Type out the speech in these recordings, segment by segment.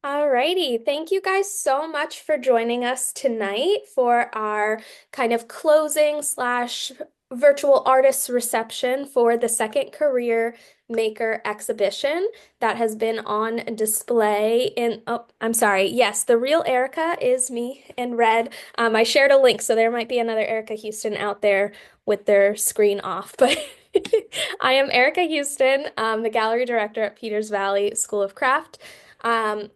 Alrighty, thank you guys so much for joining us tonight for our kind of closing slash virtual artist reception for the second Career Maker exhibition that has been on display in, oh, I'm sorry, yes, the real Erika is me in red. I shared a link, so there might be another Erika Hewston out there with their screen off, but I am Erika Hewston, the gallery director at Peters Valley School of Craft. Um,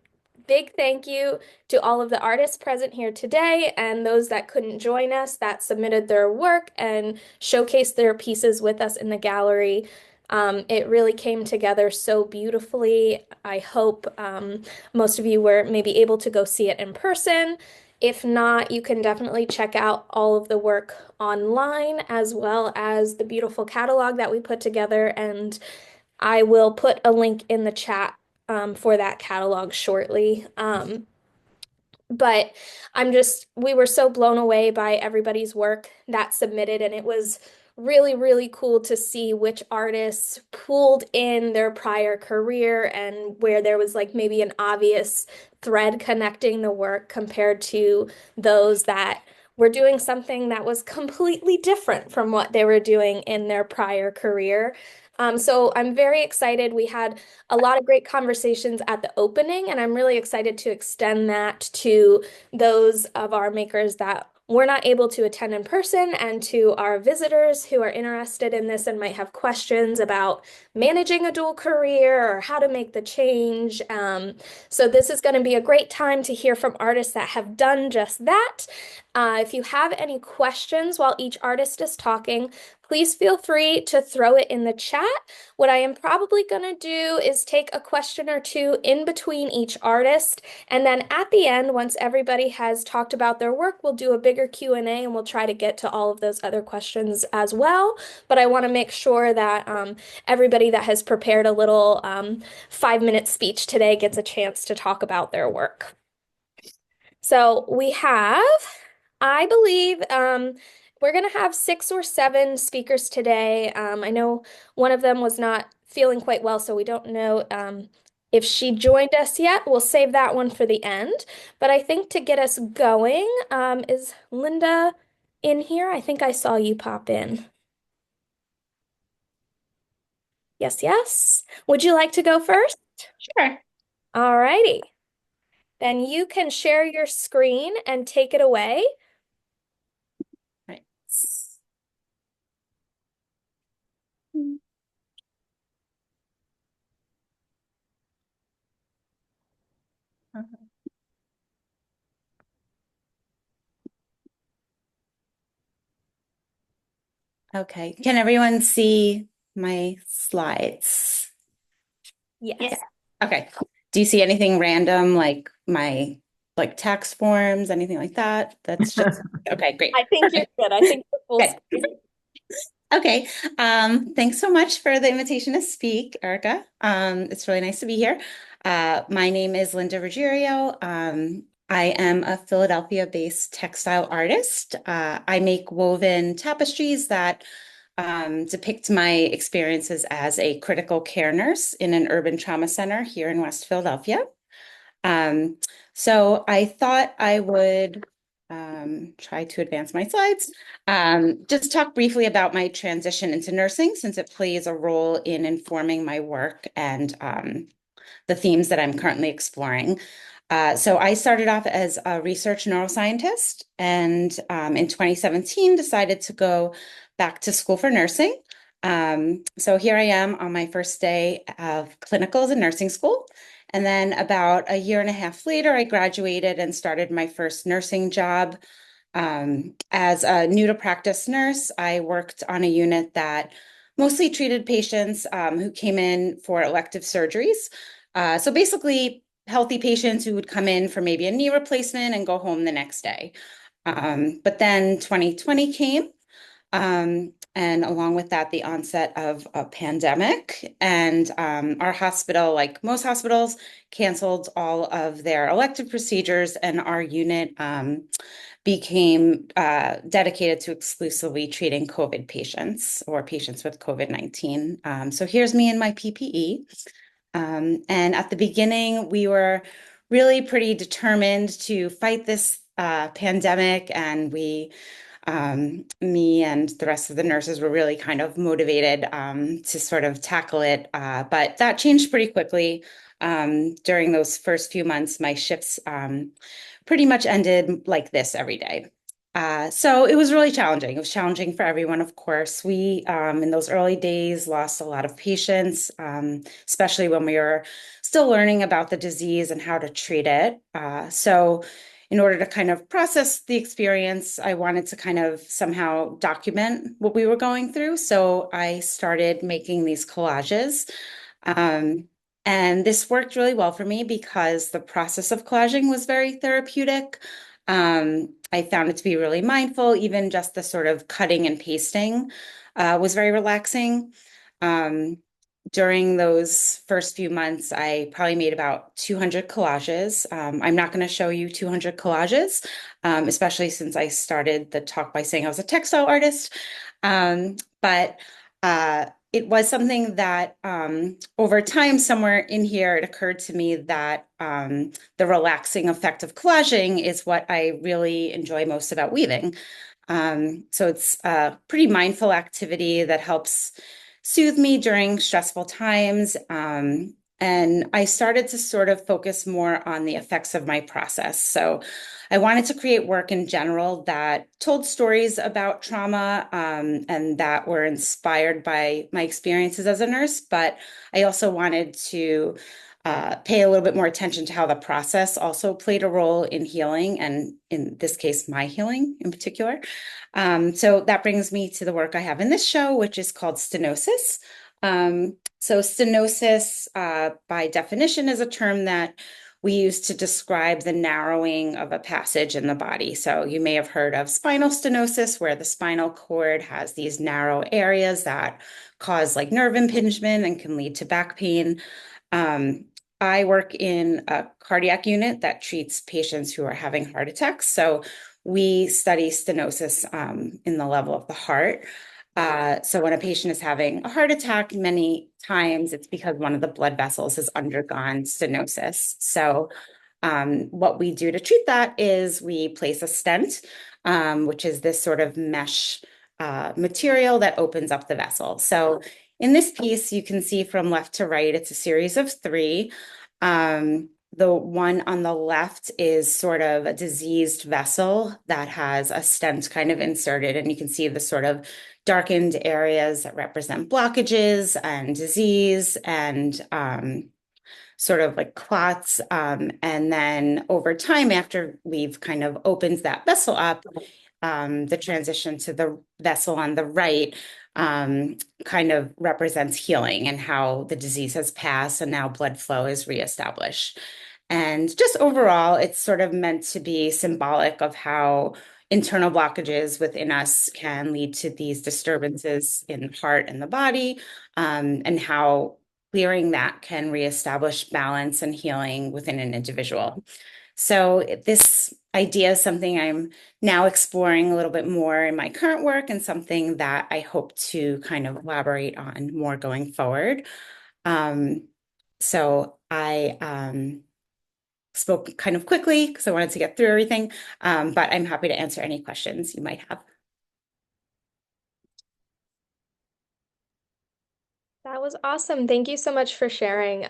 Big thank you to all of the artists present here today and those that couldn't join us that submitted their work and showcased their pieces with us in the gallery. It really came together so beautifully. I hope most of you were maybe able to go see it in person. If not, you can definitely check out all of the work online as well as the beautiful catalog that we put together. And I will put a link in the chat for that catalog shortly. But we were so blown away by everybody's work that submitted, and it was really, really cool to see which artists pulled in their prior career and where there was like maybe an obvious thread connecting the work compared to those that were doing something that was completely different from what they were doing in their prior career. So I'm very excited. We had a lot of great conversations at the opening, and I'm really excited to extend that to those of our makers that were not able to attend in person and to our visitors who are interested in this and might have questions about managing a dual career or how to make the change. So this is going to be a great time to hear from artists that have done just that. If you have any questions while each artist is talking, please feel free to throw it in the chat. What I am probably going to do is take a question or two in between each artist, and then at the end, once everybody has talked about their work, we'll do a bigger Q&A and we'll try to get to all of those other questions as well. But I want to make sure that everybody that has prepared a little 5-minute speech today gets a chance to talk about their work. So we have, I believe, we're going to have 6 or 7 speakers today. I know one of them was not feeling quite well, so we don't know if she joined us yet. We'll save that one for the end. But I think to get us going, is Linda in here? I think I saw you pop in. Yes, yes. Would you like to go first? Sure. All righty. Then you can share your screen and take it away. Right. Okay. Can everyone see my slides? Yes. Yeah. Okay. Do you see anything random like my tax forms, anything like that? That's just okay, great. I think you're good. I think you're full Good. screen. Okay. Thanks so much for the invitation to speak, Erika. It's really nice to be here. My name is Linda Ruggiero. I am a Philadelphia-based textile artist. I make woven tapestries that depict my experiences as a critical care nurse in an urban trauma center here in West Philadelphia. So I thought I would try to advance my slides. Just talk briefly about my transition into nursing, since it plays a role in informing my work and the themes that I'm currently exploring. So I started off as a research neuroscientist, and in 2017 decided to go back to school for nursing. So here I am on my first day of clinicals in nursing school. And then about a year and a half later, I graduated and started my first nursing job. As a new to practice nurse, I worked on a unit that mostly treated patients who came in for elective surgeries. So basically, healthy patients who would come in for maybe a knee replacement and go home the next day. But then 2020 came. And along with that, the onset of a pandemic, and our hospital, like most hospitals, canceled all of their elective procedures, and our unit became dedicated to exclusively treating COVID patients or patients with COVID-19. So here's me in my PPE. And at the beginning, we were really pretty determined to fight this pandemic, and me and the rest of the nurses were really kind of motivated to sort of tackle it. But that changed pretty quickly. During those first few months, my shifts pretty much ended like this every day. So it was really challenging. It was challenging for everyone, of course. We, in those early days, lost a lot of patients, especially when we were still learning about the disease and how to treat it. So in order to kind of process the experience, I wanted to kind of somehow document what we were going through. So I started making these collages. Um, and this worked really well for me because the process of collaging was very therapeutic. I found it to be really mindful. Even just the sort of cutting and pasting was very relaxing. Um, During those first few months, I probably made about 200 collages. I'm not going to show you 200 collages, especially since I started the talk by saying I was a textile artist. But it was something that over time, somewhere in here, it occurred to me that the relaxing effect of collaging is what I really enjoy most about weaving. So it's a pretty mindful activity that helps soothe me during stressful times. And I started to sort of focus more on the effects of my process. So I wanted to create work in general that told stories about trauma and that were inspired by my experiences as a nurse. But I also wanted to pay a little bit more attention to how the process also played a role in healing, and in this case, my healing in particular. So that brings me to the work I have in this show, which is called stenosis. So stenosis, by definition, is a term that we use to describe the narrowing of a passage in the body. So you may have heard of spinal stenosis, where the spinal cord has these narrow areas that cause like nerve impingement and can lead to back pain. I work in a cardiac unit that treats patients who are having heart attacks. So we study stenosis in the level of the heart. So when a patient is having a heart attack, many times it's because one of the blood vessels has undergone stenosis. So what we do to treat that is we place a stent, which is this sort of mesh material that opens up the vessel. So in this piece, you can see from left to right, it's a series of three. The one on the left is sort of a diseased vessel that has a stent kind of inserted, and you can see the sort of darkened areas that represent blockages and disease and sort of like clots. And then over time, after we've kind of opened that vessel up, the transition to the vessel on the right kind of represents healing and how the disease has passed and now blood flow is reestablished. And just overall, it's sort of meant to be symbolic of how internal blockages within us can lead to these disturbances in the heart and the body, and how clearing that can reestablish balance and healing within an individual. So this idea is something I'm now exploring a little bit more in my current work, and something that I hope to kind of elaborate on more going forward. So I spoke kind of quickly because I wanted to get through everything, but I'm happy to answer any questions you might have. That was awesome. Thank you so much for sharing.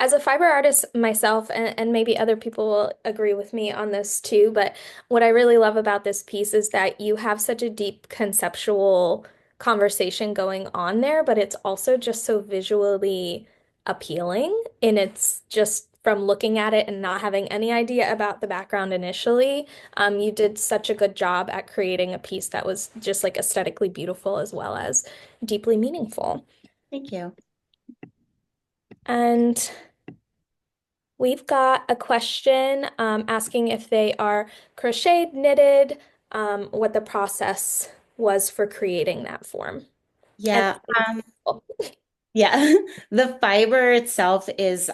As a fiber artist myself, and maybe other people will agree with me on this too, but what I really love about this piece is that you have such a deep conceptual conversation going on there, but it's also just so visually appealing. And it's just from looking at it and not having any idea about the background initially, you did such a good job at creating a piece that was just like aesthetically beautiful as well as deeply meaningful. Thank you. And we've got a question asking if they are crocheted, knitted, what the process was for creating that form. And Yeah. Yeah, the fiber itself is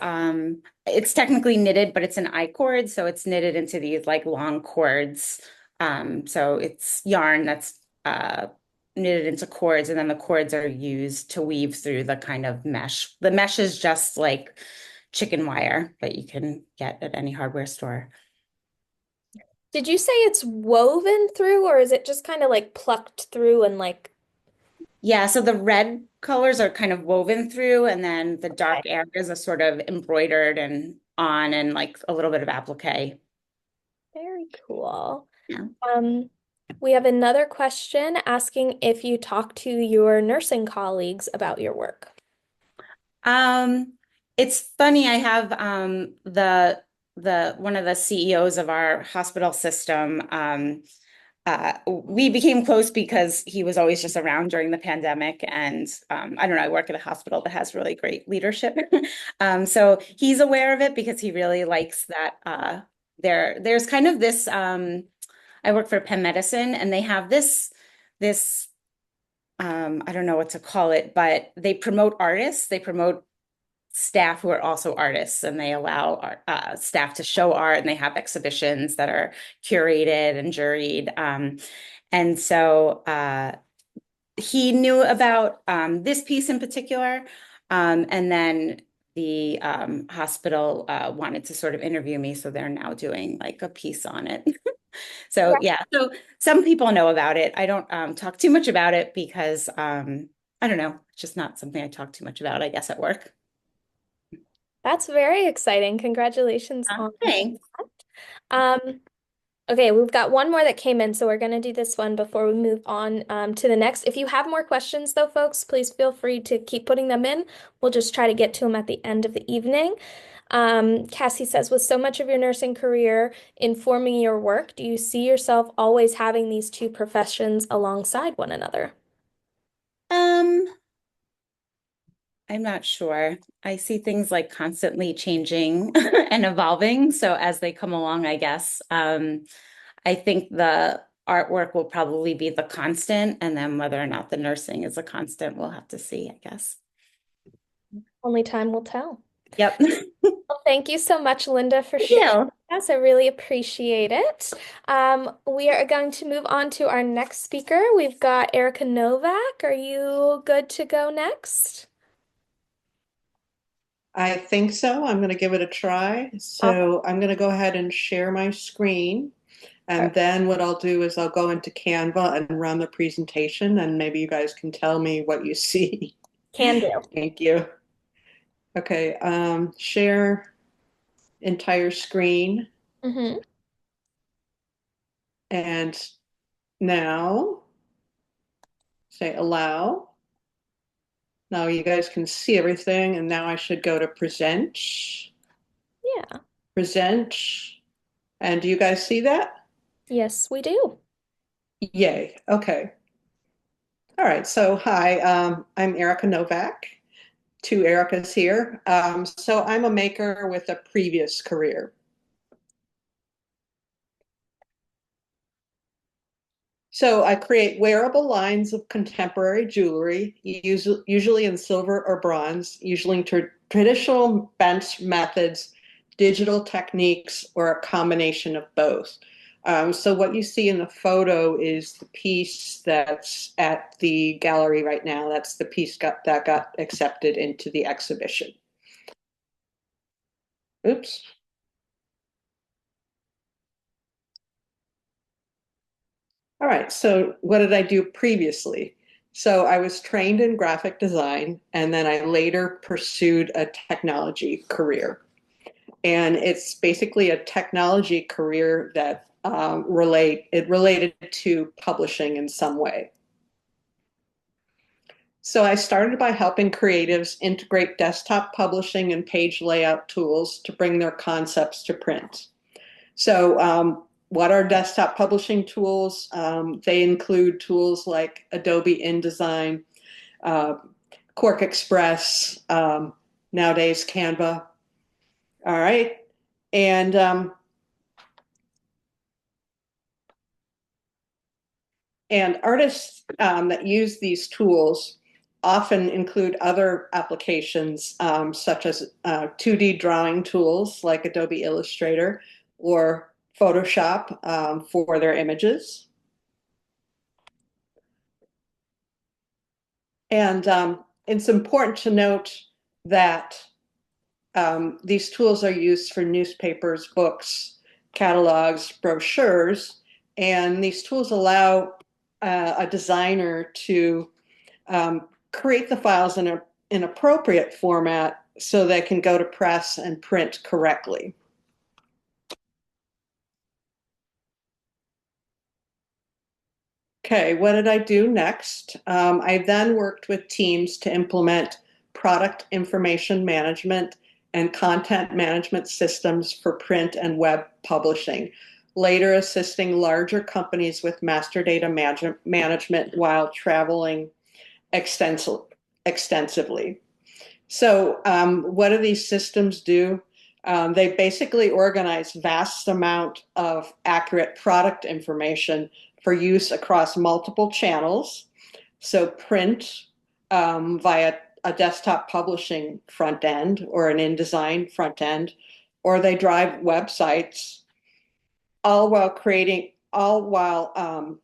it's technically knitted, but it's an I-cord, so it's knitted into these like long cords. So it's yarn that's knitted into cords, and then the cords are used to weave through the kind of mesh. The mesh is just like chicken wire that you can get at any hardware store. Did you say it's woven through, or is it just kind of like plucked through and like, Yeah, so the red colors are kind of woven through, and then the okay, dark areas are sort of embroidered and on, and like a little bit of applique. very cool. Yeah. Um, we have another question asking if you talk to your nursing colleagues about your work. Um, it's funny, I have the one of the CEOs of our hospital system. We became close because he was always just around during the pandemic. And I don't know, I work at a hospital that has really great leadership. So he's aware of it because he really likes that there's kind of this I work for Penn Medicine, and they have this I don't know what to call it, but they promote artists, they promote staff who are also artists, and they allow staff to show art, and they have exhibitions that are curated and juried. And so he knew about this piece in particular. And then the hospital wanted to sort of interview me. So they're now doing like a piece on it. So yeah, so some people know about it. I don't talk too much about it because I don't know, it's just not something I talk too much about, I guess, at work. That's very exciting. Congratulations on Thanks. that. Um, okay, we've got one more that came in, so we're going to do this one before we move on to the next. If you have more questions, though, folks, please feel free to keep putting them in. We'll just try to get to them at the end of the evening. Cassie says, with so much of your nursing career informing your work, do you see yourself always having these two professions alongside one another? Um, I'm not sure. I see things like constantly changing and evolving. So as they come along, I guess, I think the artwork will probably be the constant, and then whether or not the nursing is a constant, we'll have to see, I guess. Only time will tell. Yep. Well, thank you so much, Linda, for Thank sharing you. with us. I really appreciate it. We are going to move on to our next speaker. We've got Erika Novak. Are you good to go next? I think so. I'm going to give it a try. Awesome. So I'm going to go ahead and share my screen. And then what I'll do is I'll go into Canva and run the presentation, and maybe you guys can tell me what you see. Can do. Thank you. Okay, share entire screen. Mm-hmm. And now say allow. Now you guys can see everything, and now I should go to present. Yeah. Present. And do you guys see that? Yes, we do. Yay. Okay. All right. So, hi, I'm Erika Novak. Two Erikas here. So, I'm a maker with a previous career. So, I create wearable lines of contemporary jewelry, usually in silver or bronze, usually traditional bench methods, digital techniques, or a combination of both. So what you see in the photo is the piece that's at the gallery right now. That's the piece that got accepted into the exhibition. Oops. All right, so what did I do previously? So I was trained in graphic design, and then I later pursued a technology career. And it's basically a technology career that related to publishing in some way. So I started by helping creatives integrate desktop publishing and page layout tools to bring their concepts to print. So what are desktop publishing tools? They include tools like Adobe InDesign, uh, Quark Express, nowadays Canva. All right. And artists that use these tools often include other applications such as 2D drawing tools like Adobe Illustrator or Photoshop for their images. And it's important to note that These tools are used for newspapers, books, catalogs, brochures, and these tools allow a designer to create the files in an appropriate format so they can go to press and print correctly. Okay, what did I do next? I then worked with teams to implement product information management and content management systems for print and web publishing, later assisting larger companies with master data management while traveling extensively. So what do these systems do? They basically organize vast amount of accurate product information for use across multiple channels. So print via a desktop publishing front end or an InDesign front end, or they drive websites, all while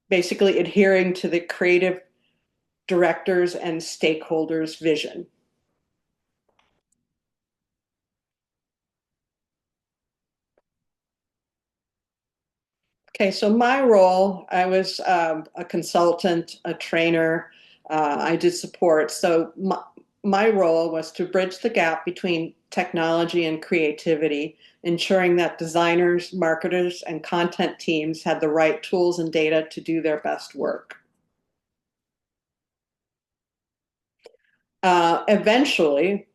basically adhering to the creative directors and stakeholders' vision. Okay, so my role, I was a consultant, a trainer, I did support. So my role was to bridge the gap between technology and creativity, ensuring that designers, marketers, and content teams had the right tools and data to do their best work. Eventually,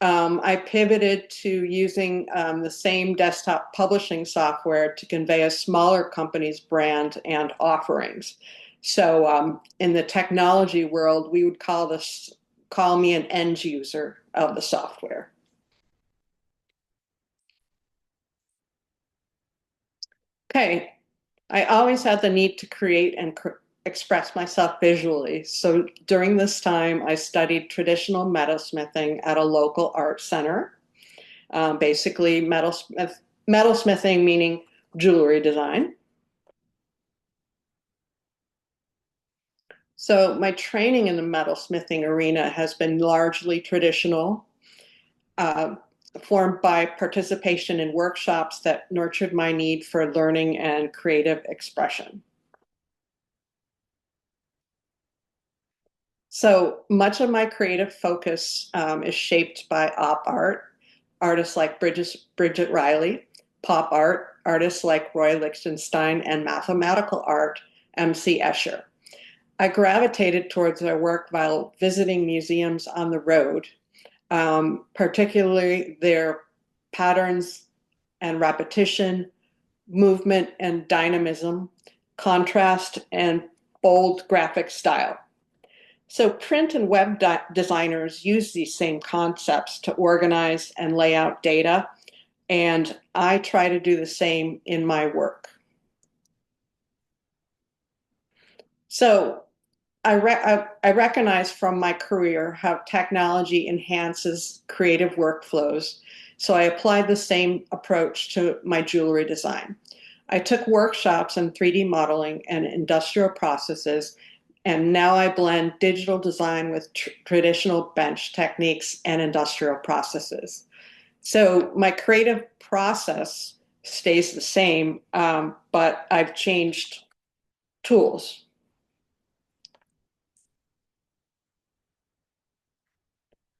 I pivoted to using the same desktop publishing software to convey a smaller company's brand and offerings. So in the technology world, we would call me an end user of the software. Okay, I always had the need to create and express myself visually. So during this time, I studied traditional metalsmithing at a local art center. Basically, metalsmithing meaning jewelry design. So my training in the metalsmithing arena has been largely traditional, formed by participation in workshops that nurtured my need for learning and creative expression. So much of my creative focus is shaped by op art, artists like Bridget Riley, pop art, artists like Roy Lichtenstein, and mathematical art, M.C. Escher. I gravitated towards their work while visiting museums on the road, particularly their patterns and repetition, movement and dynamism, contrast, and bold graphic style. So print and web designers use these same concepts to organize and lay out data, and I try to do the same in my work. So I recognize from my career how technology enhances creative workflows, so I applied the same approach to my jewelry design. I took workshops in 3D modeling and industrial processes, and now I blend digital design with traditional bench techniques and industrial processes. So my creative process stays the same, but I've changed tools.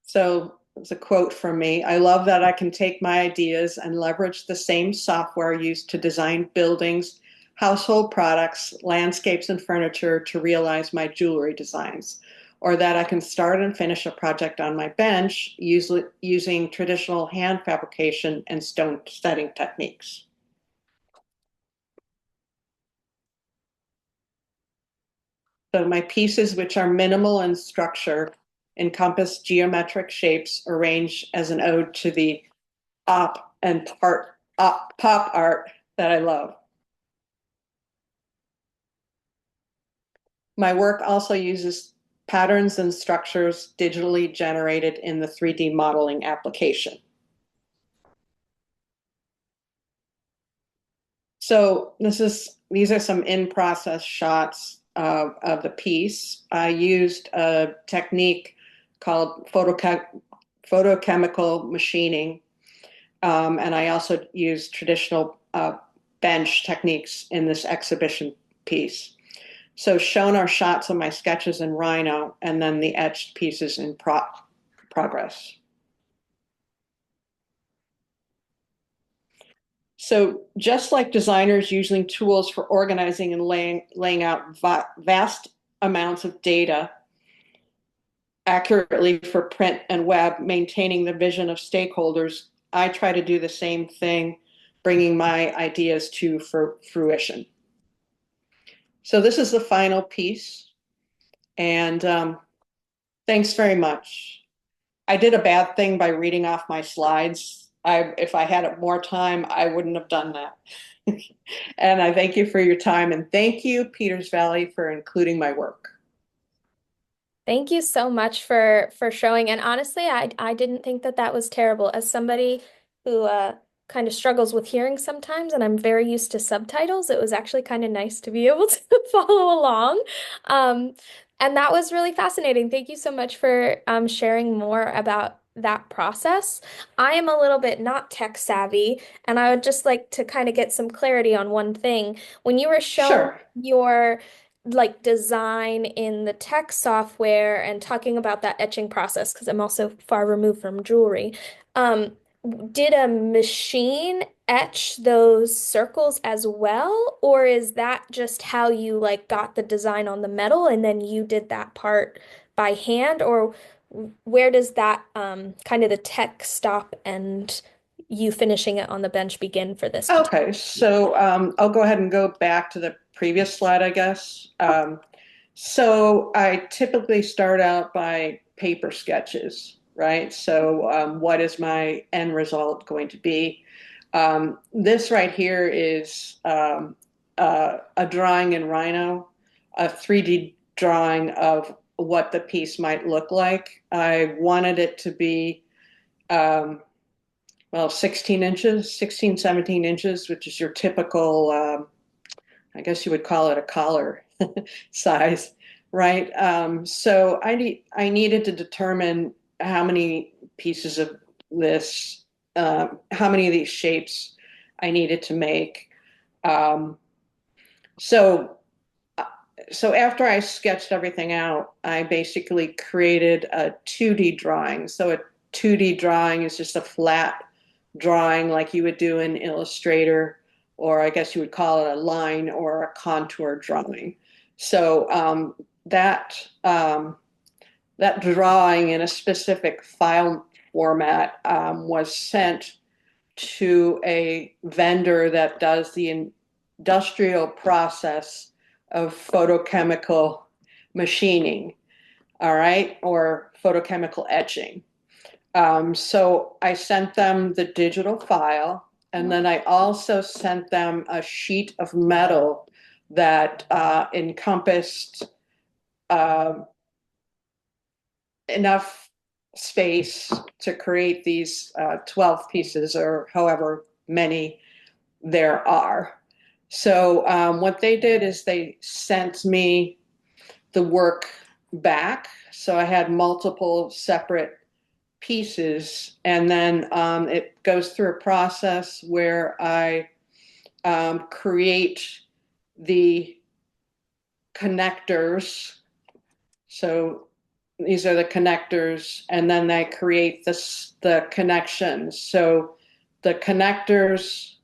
So it's a quote from me. I love that I can take my ideas and leverage the same software used to design buildings, household products, landscapes, and furniture to realize my jewelry designs, or that I can start and finish a project on my bench using traditional hand fabrication and stone setting techniques. So my pieces, which are minimal in structure, encompass geometric shapes arranged as an ode to the pop art that I love. My work also uses patterns and structures digitally generated in the 3D modeling application. So these are some in-process shots of the piece. I used a technique called photochemical machining. And I also use traditional bench techniques in this exhibition piece. So shown are shots of my sketches in Rhino and then the etched pieces in progress. So just like designers using tools for organizing and laying out vast amounts of data accurately for print and web, maintaining the vision of stakeholders, I try to do the same thing, bringing my ideas to fruition. So this is the final piece, and thanks very much. I did a bad thing by reading off my slides. If I had more time, I wouldn't have done that. And I thank you for your time, and thank you, Peters Valley, for including my work. Thank you so much for showing. And honestly, I didn't think that that was terrible. As somebody who kind of struggles with hearing sometimes, and I'm very used to subtitles, it was actually kind of nice to be able to follow along. Um, and that was really fascinating. Thank you so much for sharing more about that process. I am a little bit not tech savvy, and I would just like to kind of get some clarity on one thing. When you were showing Sure. your like design in the tech software and talking about that etching process, because I'm also far removed from jewelry. Um, did a machine etch those circles as well, or is that just how you like got the design on the metal and then you did that part by hand, or where does that kind of the tech stop and you finishing it on the bench begin for this particular? Okay, so I'll go ahead and go back to the previous slide, I guess. So I typically start out by paper sketches, right? So what is my end result going to be? This right here is a drawing in Rhino, a 3D drawing of what the piece might look like. I wanted it to be well, 16 inches, 16, 17 inches, which is your typical, I guess you would call it a collar size, right? So I needed to determine how many pieces of this, how many of these shapes I needed to make. Um, so, so after I sketched everything out, I basically created a 2D drawing. So a 2D drawing is just a flat drawing like you would do in Illustrator, or I guess you would call it a line or a contour drawing. So that drawing in a specific file format was sent to a vendor that does the industrial process of photochemical machining, all right, or photochemical etching. So I sent them the digital file, and then I also sent them a sheet of metal that encompassed uh, enough space to create these 12 pieces or however many there are. So what they did is they sent me the work back. So I had multiple separate pieces, and then it goes through a process where I create the connectors. So these are the connectors, and then I create the connections. So the connectors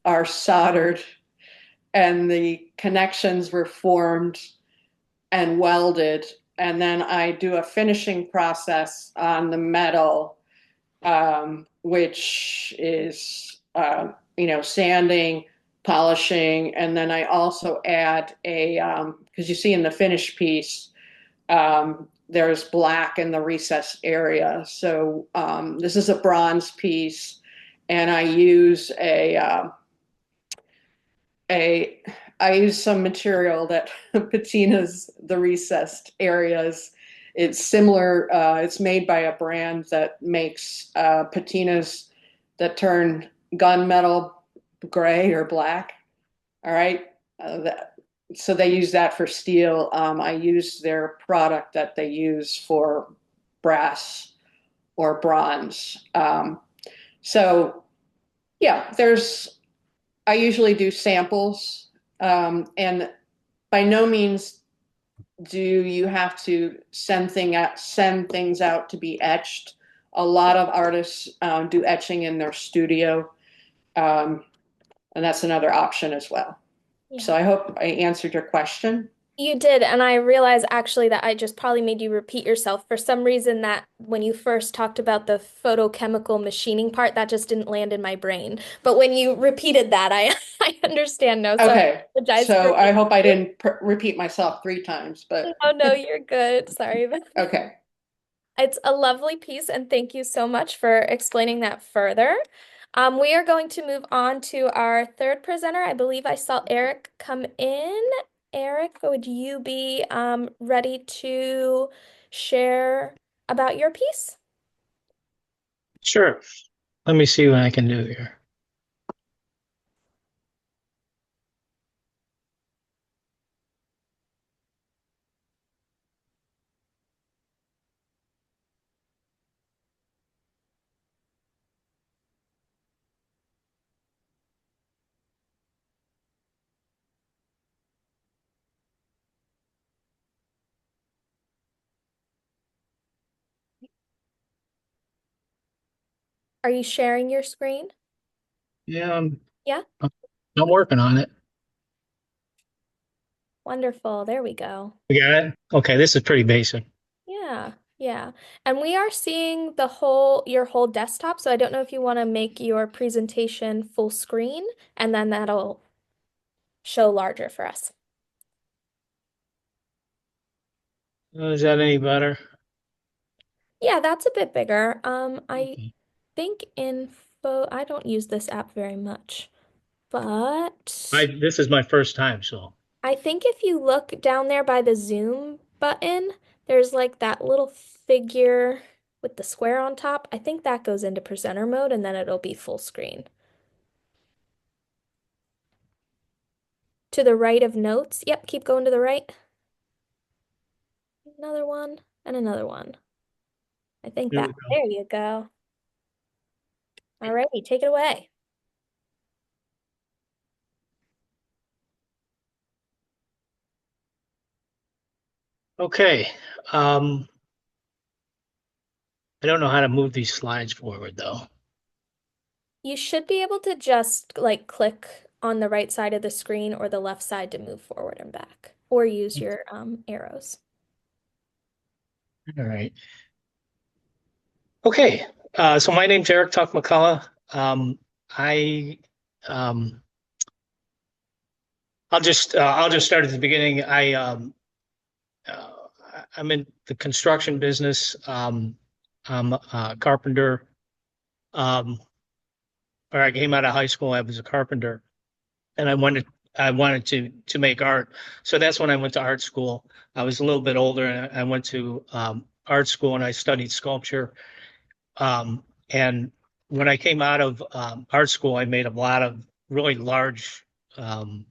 are soldered, and the connections were formed and welded. And then I do a finishing process on the metal, which is, sanding, polishing. And then I also add because you see in the finished piece, there's black in the recessed area. So this is a bronze piece, and I use I use some material that patinas the recessed areas. It's similar. It's made by a brand that makes patinas that turn gunmetal gray or black. All right. So they use that for steel. I use their product that they use for brass or bronze. So yeah, I usually do samples, and by no means do you have to send things out to be etched. A lot of artists do etching in their studio, and that's another option as well. So Yeah. I hope I answered your question. You did, and I realize actually that I just probably made you repeat yourself for some reason that when you first talked about the photochemical machining part, that just didn't land in my brain. But when you repeated that, I I understand now. So I Okay, apologize for so I hope I didn't repeat myself 3 times, but Oh no, you're good. Sorry about that. okay. It's a lovely piece, and thank you so much for explaining that further. We are going to move on to our third presenter. I believe I saw Eric come in. Eric, would you be ready to share about your piece? Sure. Let me see what I can do here. Are you sharing your screen? Yeah, Yeah, I'm working on it. wonderful. There we go. You got it? Okay, this is pretty basic. Yeah, yeah. And we are seeing your whole desktop, so I don't know if you want to make your presentation full screen, and then that'll show larger for us. Is that any better? Yeah, that's a bit bigger. I Okay. think I don't use this app very much, but This is my first time, so I think if you look down there by the zoom button, there's like that little figure with the square on top. I think that goes into presenter mode and then it'll be full screen. To the right of notes. Yep, keep going to the right. Another one and another one. I think here we there you go. All righty, take it away. go. Okay. Um, I don't know how to move these slides forward though. You should be able to just like click on the right side of the screen or the left side to move forward and back, or use your arrows. All right. Okay. So my name's Eric Tuck McCullough. I um, I'll just start at the beginning. Uh, I'm in the construction business. I'm a carpenter. Um, or I came out of high school, I was a carpenter, and I wanted to make art. So that's when I went to art school. I was a little bit older, and I went to art school, and I studied sculpture. And when I came out of art school, I made a lot of really large um,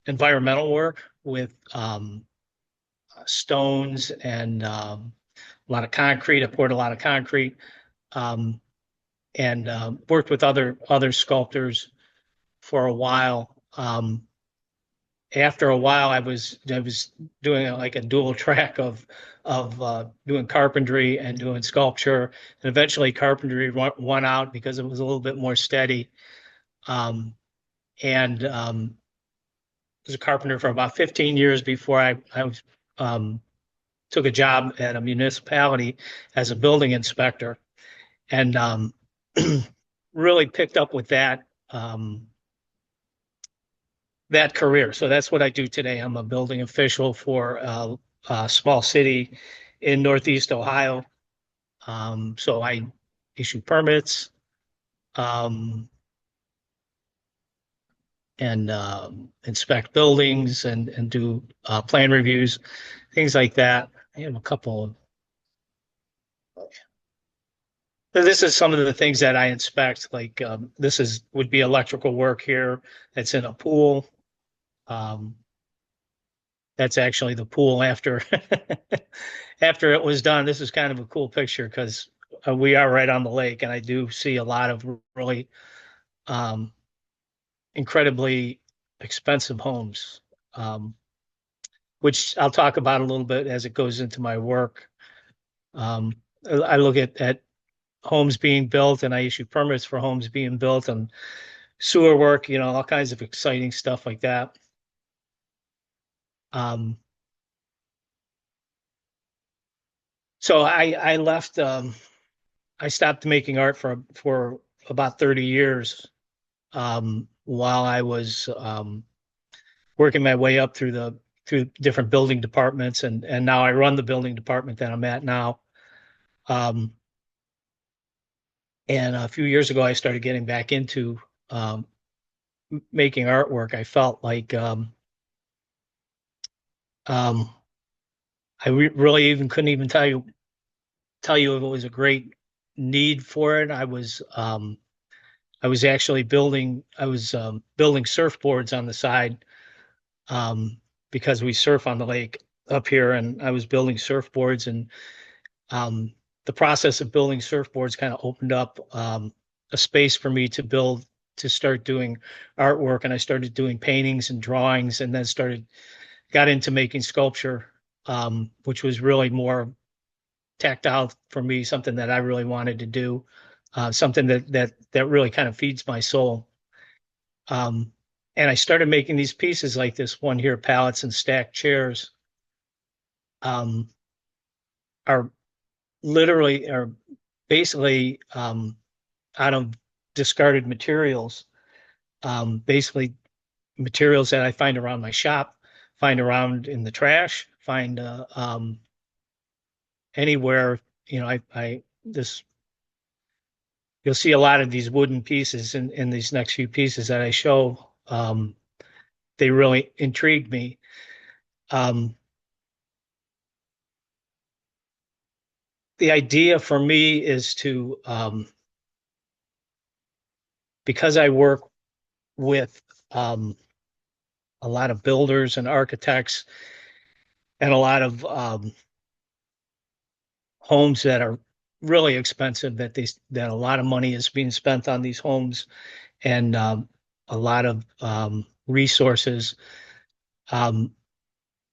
environmental work with stones and a lot of concrete. I poured a lot of concrete. Um, and worked with other sculptors for a while. After a while, I was doing like a dual track of doing carpentry and doing sculpture, and eventually carpentry won out because it was a little bit more steady. And was a carpenter for about 15 years before I was, took a job at a municipality as a building inspector, and really picked up with that career. So that's what I do today. I'm a building official for a small city in Northeast Ohio. So I issue permits and inspect buildings and do plan reviews, things like that. I have a couple of. This is some of the things that I inspect. Like would be electrical work here. That's in a pool. Um, that's actually the pool after after it was done. This is kind of a cool picture because we are right on the lake, and I do see a lot of really incredibly expensive homes, which I'll talk about a little bit as it goes into my work. I look at homes being built, and I issue permits for homes being built, and sewer work, all kinds of exciting stuff like that. So I left. I stopped making art for about 30 years, while I was working my way up through different building departments, and now I run the building department that I'm at now. And a few years ago, I started getting back into making artwork. I felt like I really even couldn't even tell you if it was a great need for it. I was actually building surfboards on the side, because we surf on the lake up here, and I was building surfboards, and the process of building surfboards kind of opened up a space for me to start doing artwork, and I started doing paintings and drawings, and then got into making sculpture, which was really more tactile for me, something that I really wanted to do, something that really kind of feeds my soul. And I started making these pieces like this one here, pallets and stacked chairs, are basically out of discarded materials, basically materials that I find around my shop, find around in the trash, find anywhere. You'll see a lot of these wooden pieces in these next few pieces that I show. They really intrigued me. The idea for me is to, because I work with a lot of builders and architects, and a lot of homes that are really expensive, that a lot of money is being spent on these homes, and a lot of resources.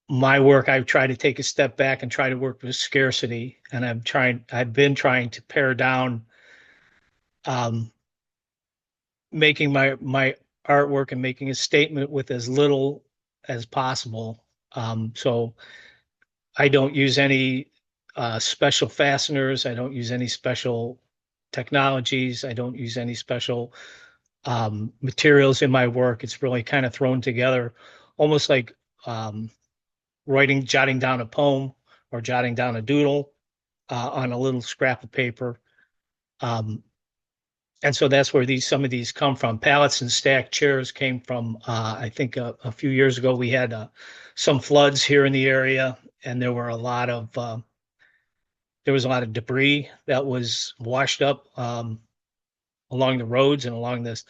My work, I've tried to take a step back and try to work with scarcity, and I've been trying to pare down, making my artwork and making a statement with as little as possible. So I don't use any special fasteners. I don't use any special technologies. I don't use any special materials in my work. It's really kind of thrown together, almost like jotting down a poem or jotting down a doodle on a little scrap of paper. And so that's where some of these come from. Pallets and stacked chairs came from, I think a few years ago, we had some floods here in the area, and there was a lot of debris that was washed up along the roads and along this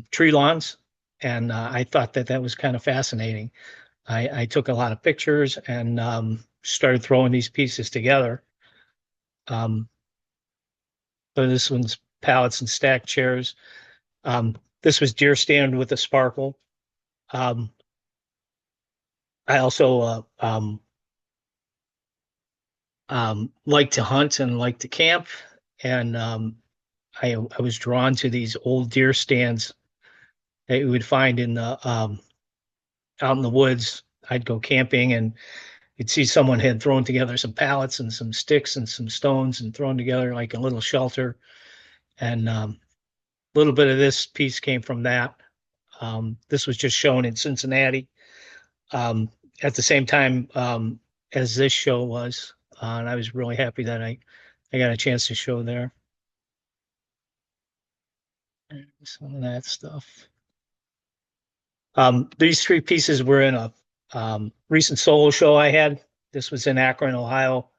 tree lawns. And I thought that was kind of fascinating. I took a lot of pictures and started throwing these pieces together. So this one's pallets and stacked chairs. This was deer stand with a sparkle. I also like to hunt and like to camp, and I was drawn to these old deer stands that you would find out in the woods. I'd go camping, and you'd see someone had thrown together some pallets and some sticks and some stones and thrown together like a little shelter. And a little bit of this piece came from that. This was just shown in Cincinnati at the same time as this show was. And I was really happy that I got a chance to show there. And some of that stuff. These three pieces were in a recent solo show I had. This was in Akron, Ohio.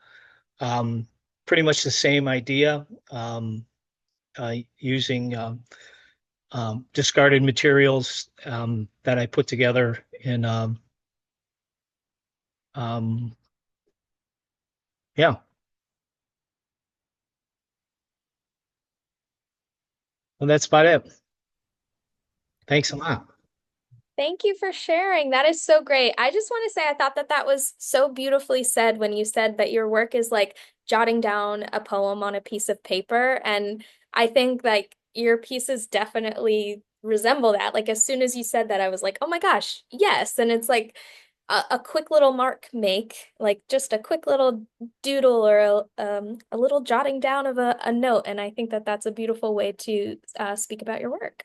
Pretty much the same idea, using discarded materials that I put together in, yeah. Well, that's about it. Thanks a lot. Thank you for sharing. That is so great. I just want to say I thought that that was so beautifully said when you said that your work is like jotting down a poem on a piece of paper. And I think like your pieces definitely resemble that. Like as soon as you said that, I was like, oh my gosh, yes. And it's like a quick little mark make, like just a quick little doodle or a little jotting down of a note. And I think that that's a beautiful way to speak about your work.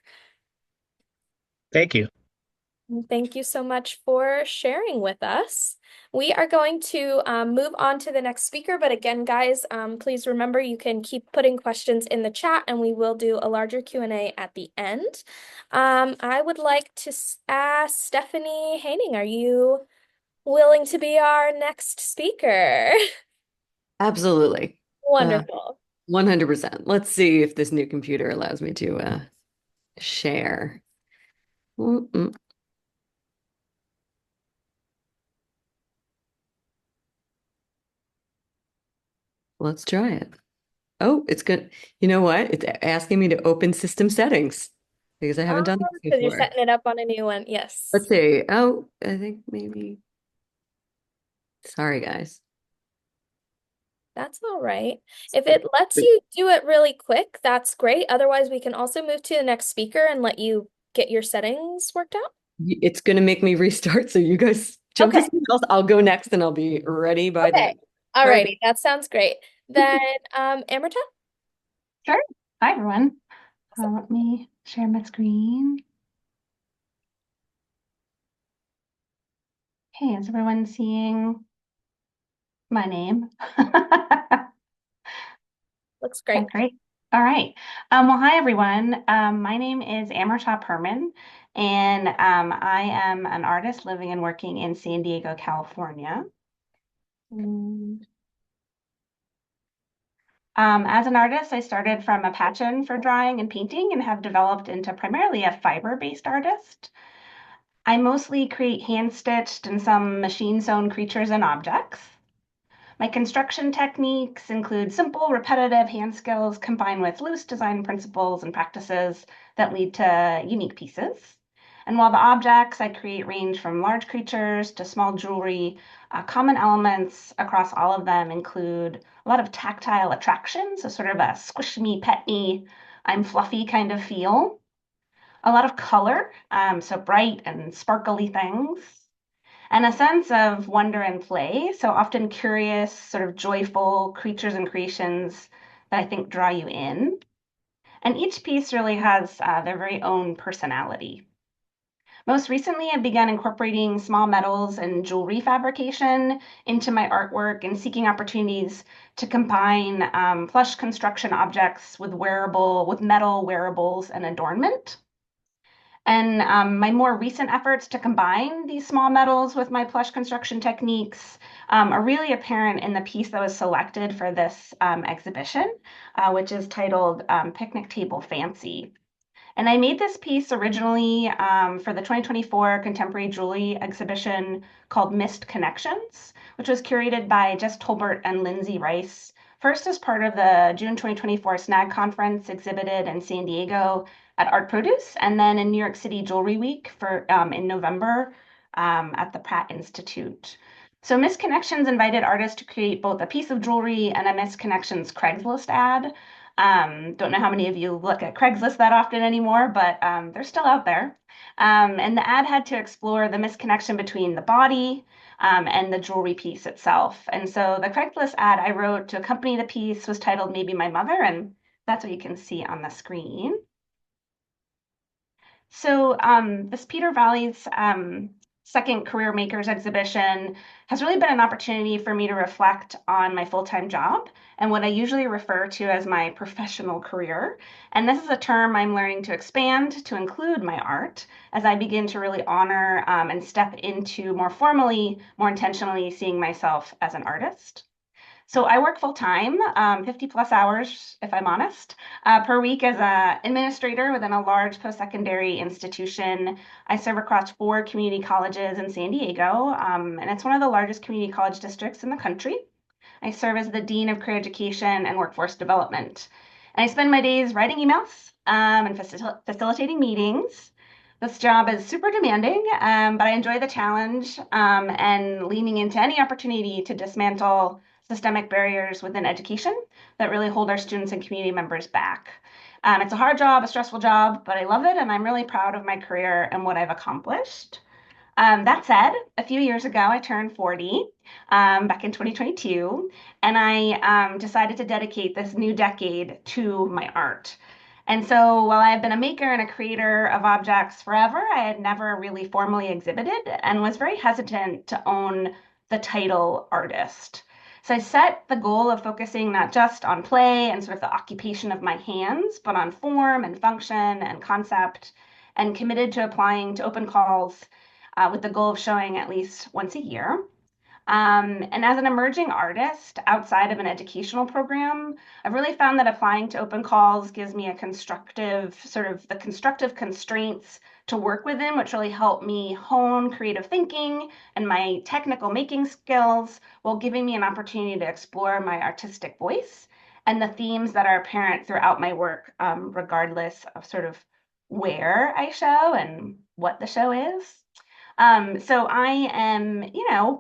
Thank you. Thank you so much for sharing with us. We are going to move on to the next speaker, but again, guys, please remember you can keep putting questions in the chat and we will do a larger Q&A at the end. I would like to ask Stephanie Haining, are you willing to be our next speaker? Absolutely. Wonderful. 100%. Let's see if this new computer allows me to share. Mm-mm. Let's try it. Oh, it's good. You know what? It's asking me to open system settings because I haven't done this Because you're before. setting it up on a new one. Yes. Let's see. Oh, I think maybe. Sorry, guys. That's all right. If it lets you do it really quick, that's great. Otherwise, we can also move to the next speaker and let you get your settings worked out. It's going to make me restart. So you guys jump to Okay. something else. I'll go next and I'll be ready by then. Okay. All righty. That sounds great. Then, Amertah? Sure. Hi, everyone. Let me share my screen. Hey, is everyone seeing my name? Looks great. Great. All right. Well, hi, everyone. My name is Amertah Perman, and I am an artist living and working in San Diego, California. As an artist, I started from a passion for drawing and painting and have developed into primarily a fiber-based artist. I mostly create hand-stitched and some machine-sewn creatures and objects. My construction techniques include simple, repetitive hand skills combined with loose design principles and practices that lead to unique pieces. And while the objects I create range from large creatures to small jewelry, common elements across all of them include a lot of tactile attraction, so sort of a squish me, pet me, I'm fluffy kind of feel. A lot of color, so bright and sparkly things, and a sense of wonder and play, so often curious, sort of joyful creatures and creations that I think draw you in. And each piece really has their very own personality. Most recently, I began incorporating small metals and jewelry fabrication into my artwork and seeking opportunities to combine plush construction objects with metal wearables and adornment. And my more recent efforts to combine these small metals with my plush construction techniques are really apparent in the piece that was selected for this exhibition, which is titled Picnic Table Fancy. And I made this piece originally for the 2024 Contemporary Jewelry exhibition called Missed Connections, which was curated by Jess Tolbert and Lindsay Rice, first as part of the June 2024 SNAG conference exhibited in San Diego at Art Produce, and then in New York City Jewelry Week in November at the Pratt Institute. So Missed Connections invited artists to create both a piece of jewelry and a Missed Connections Craigslist ad. Don't know how many of you look at Craigslist that often anymore, but they're still out there. And the ad had to explore the misconnection between the body and the jewelry piece itself. And so the Craigslist ad I wrote to accompany the piece was titled Maybe My Mother, and that's what you can see on the screen. So this Peter Valley's second Career Makers exhibition has really been an opportunity for me to reflect on my full-time job and what I usually refer to as my professional career. And this is a term I'm learning to expand to include my art as I begin to really honor and step into more formally, more intentionally seeing myself as an artist. So I work full time, 50 plus hours, if I'm honest, per week as an administrator within a large post-secondary institution. I serve across 4 community colleges in San Diego, and it's one of the largest community college districts in the country. I serve as the Dean of Career Education and Workforce Development. And I spend my days writing emails and facilitating meetings. This job is super demanding, but I enjoy the challenge and leaning into any opportunity to dismantle systemic barriers within education that really hold our students and community members back. It's a hard job, a stressful job, but I love it, and I'm really proud of my career and what I've accomplished. That said, a few years ago, I turned 40 back in 2022, and I decided to dedicate this new decade to my art. And so while I've been a maker and a creator of objects forever, I had never really formally exhibited and was very hesitant to own the title artist. So I set the goal of focusing not just on play and sort of the occupation of my hands, but on form and function and concept, and committed to applying to open calls with the goal of showing at least once a year. And as an emerging artist outside of an educational program, I've really found that applying to open calls gives me a constructive, sort of the constructive constraints to work within, which really help me hone creative thinking and my technical making skills while giving me an opportunity to explore my artistic voice and the themes that are apparent throughout my work, regardless of sort of where I show and what the show is. So I am,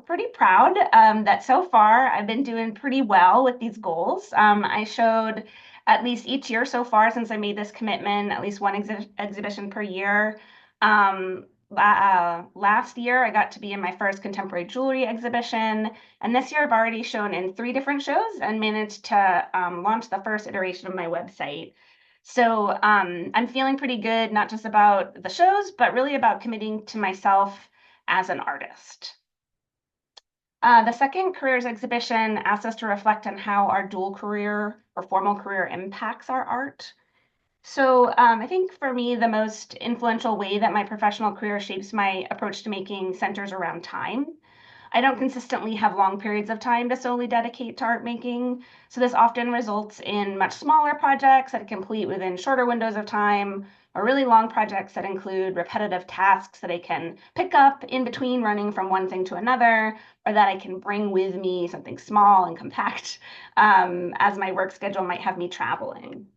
pretty proud that so far I've been doing pretty well with these goals. I showed at least each year so far since I made this commitment, at least one exhibition per year. Last year, I got to be in my first contemporary jewelry exhibition, and this year I've already shown in 3 different shows and managed to launch the first iteration of my website. So I'm feeling pretty good, not just about the shows, but really about committing to myself as an artist. The second careers exhibition asks us to reflect on how our dual career or formal career impacts our art. So I think for me, the most influential way that my professional career shapes my approach to making centers around time. I don't consistently have long periods of time to solely dedicate to art making, so this often results in much smaller projects that complete within shorter windows of time, or really long projects that include repetitive tasks that I can pick up in between running from one thing to another, or that I can bring with me something small and compact as my work schedule might have me traveling.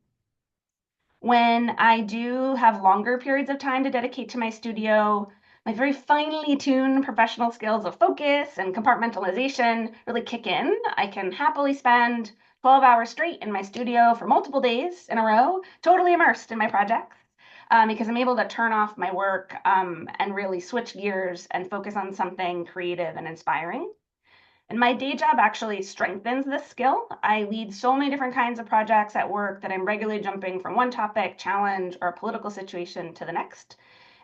When I do have longer periods of time to dedicate to my studio, my very finely tuned professional skills of focus and compartmentalization really kick in. I can happily spend 12 hours straight in my studio for multiple days in a row, totally immersed in my projects, because I'm able to turn off my work and really switch gears and focus on something creative and inspiring. And my day job actually strengthens this skill. I lead so many different kinds of projects at work that I'm regularly jumping from one topic, challenge, or political situation to the next.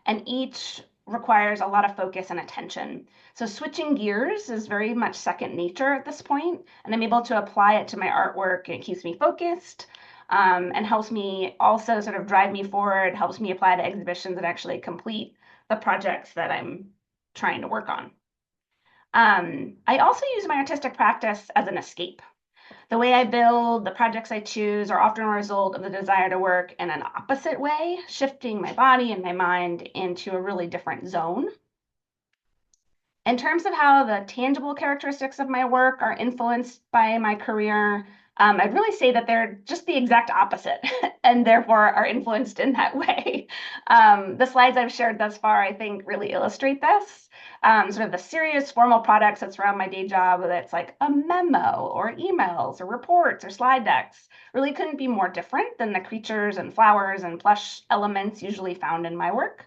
And each requires a lot of focus and attention. So switching gears is very much second nature at this point, and I'm able to apply it to my artwork. It keeps me focused and helps me also sort of drive me forward, helps me apply to exhibitions and actually complete the projects that I'm trying to work on. I also use my artistic practice as an escape. The way I build, the projects I choose are often a result of the desire to work in an opposite way, shifting my body and my mind into a really different zone. In terms of how the tangible characteristics of my work are influenced by my career, I'd really say that they're just the exact opposite and therefore are influenced in that way. The slides I've shared thus far, I think, really illustrate this. Sort of the serious formal products that surround my day job, whether it's like a memo or emails or reports or slide decks, really couldn't be more different than the creatures and flowers and plush elements usually found in my work.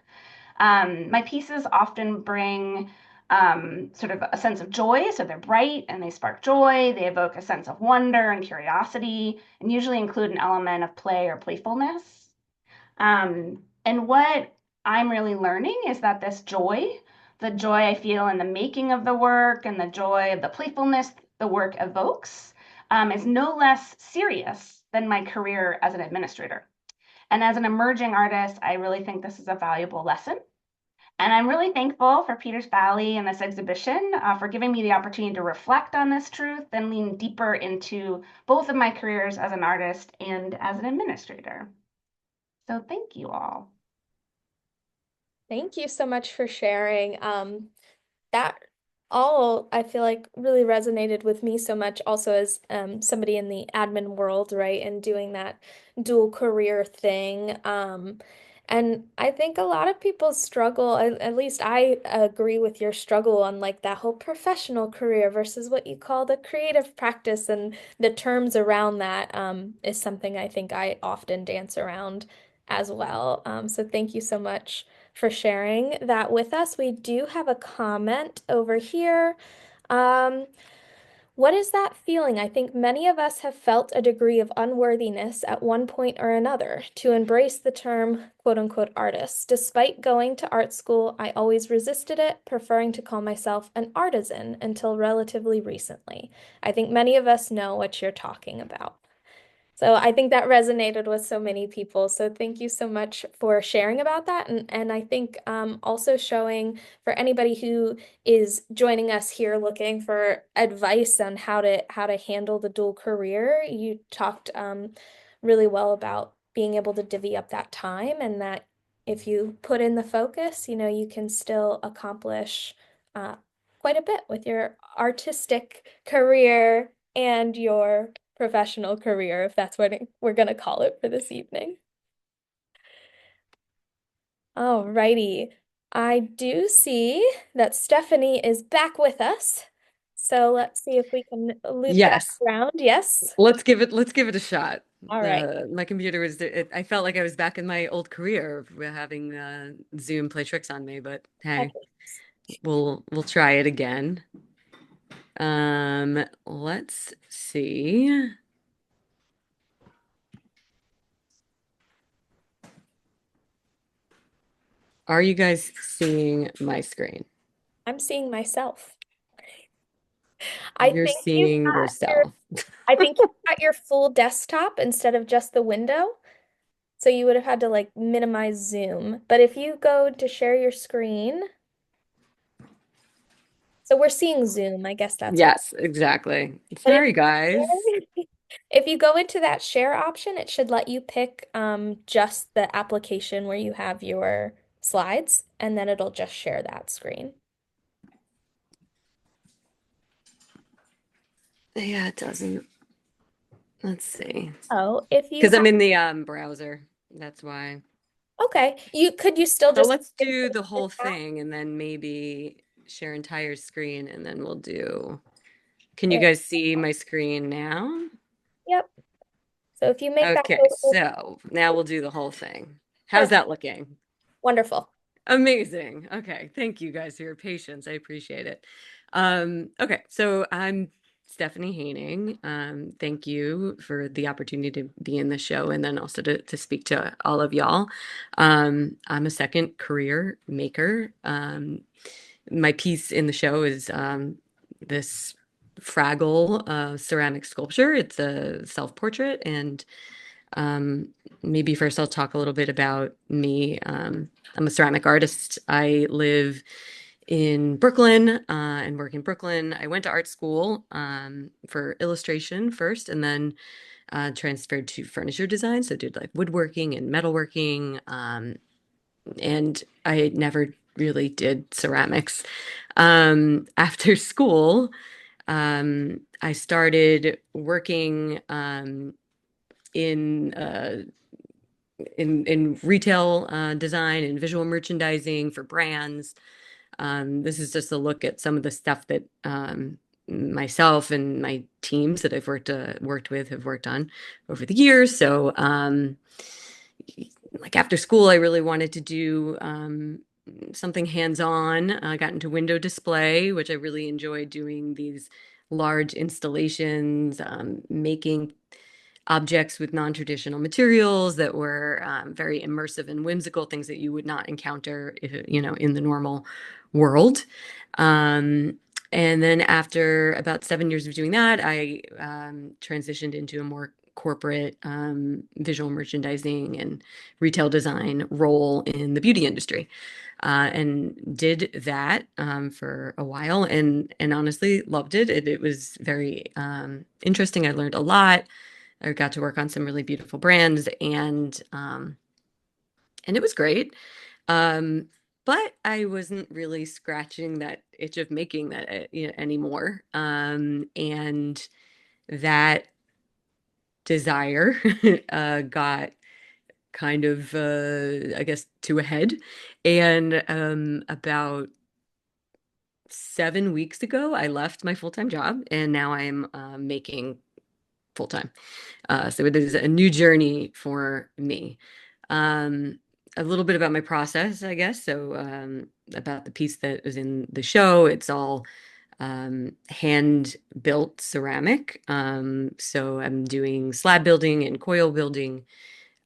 My pieces often bring sort of a sense of joy. So they're bright and they spark joy. They evoke a sense of wonder and curiosity, and usually include an element of play or playfulness. And what I'm really learning is that this joy, the joy I feel in the making of the work and the joy of the playfulness the work evokes, is no less serious than my career as an administrator. And as an emerging artist, I really think this is a valuable lesson. And I'm really thankful for Peters Valley and this exhibition for giving me the opportunity to reflect on this truth and lean deeper into both of my careers as an artist and as an administrator. So thank you all. Thank you so much for sharing. That all I feel like really resonated with me so much also as somebody in the admin world, right, and doing that dual career thing. And I think a lot of people struggle, at least I agree with your struggle on like that whole professional career versus what you call the creative practice and the terms around that is something I think I often dance around as well. So thank you so much for sharing that with us. We do have a comment over here. Um, what is that feeling? I think many of us have felt a degree of unworthiness at one point or another to embrace the term quote unquote artist. Despite going to art school, I always resisted it, preferring to call myself an artisan until relatively recently. I think many of us know what you're talking about. So I think that resonated with so many people. So thank you so much for sharing about that. And I think also showing for anybody who is joining us here looking for advice on how to handle the dual career, you talked really well about being able to divvy up that time and that if you put in the focus, you can still accomplish uh, quite a bit with your artistic career and your professional career, if that's what we're going to call it for this evening. All righty. I do see that Stephanie is back with us. So let's see if we can loop back Yes. around. Yes. Let's give it a shot. All right. My computer was, I felt like I was back in my old career of having Zoom play tricks on me, but hey, Okay. we'll try it again. Let's see. Are you guys seeing my screen? I'm seeing myself. I You're think you've seeing got your, yourself. I think you've got your full desktop instead of just the window. So you would have had to like minimize Zoom. But if you go to share your screen, so we're seeing Zoom, I guess that's what. Yes, exactly. But if Sorry, guys. if you go into that share option, it should let you pick just the application where you have your slides, and then it'll just share that screen. Yeah, it doesn't. Let's see. Oh, if you Because have, I'm in the browser. That's why. okay, you still So just let's do the whole thing and then maybe share entire screen and then we'll do. Can you there. guys see my screen now? Yep. So if you make that Okay, go so now we'll do the whole thing. How's perfect, that looking? wonderful. Amazing. Okay. Thank you guys for your patience. I appreciate it. Okay, so I'm Stephanie Haining. Thank you for the opportunity to be in the show and then also to speak to all of y'all. I'm a second career maker. My piece in the show is this Fraggle ceramic sculpture. It's a self-portrait and maybe first I'll talk a little bit about me. I'm a ceramic artist. I live in Brooklyn and work in Brooklyn. I went to art school for illustration first and then transferred to furniture design. So did like woodworking and metalworking. And I never really did ceramics. After school, I started working in in retail design and visual merchandising for brands. This is just a look at some of the stuff that myself and my teams that I've worked with have worked on over the years. So, like after school, I really wanted to do something hands-on. I got into window display, which I really enjoyed doing these large installations, making objects with non-traditional materials that were very immersive and whimsical, things that you would not encounter if, in the normal world. And then after about 7 years of doing that, I transitioned into a more corporate visual merchandising and retail design role in the beauty industry. And did that for a while and honestly loved it. It was very interesting. I learned a lot. I got to work on some really beautiful brands and it was great. Um, but I wasn't really scratching that itch of making that anymore. And that desire got kind of, I guess, to a head. And about 7 weeks ago, I left my full-time job, and now I'm making full-time. So it is a new journey for me. Um, a little bit about my process, I guess. So about the piece that was in the show, it's all hand built ceramic. So I'm doing slab building and coil building,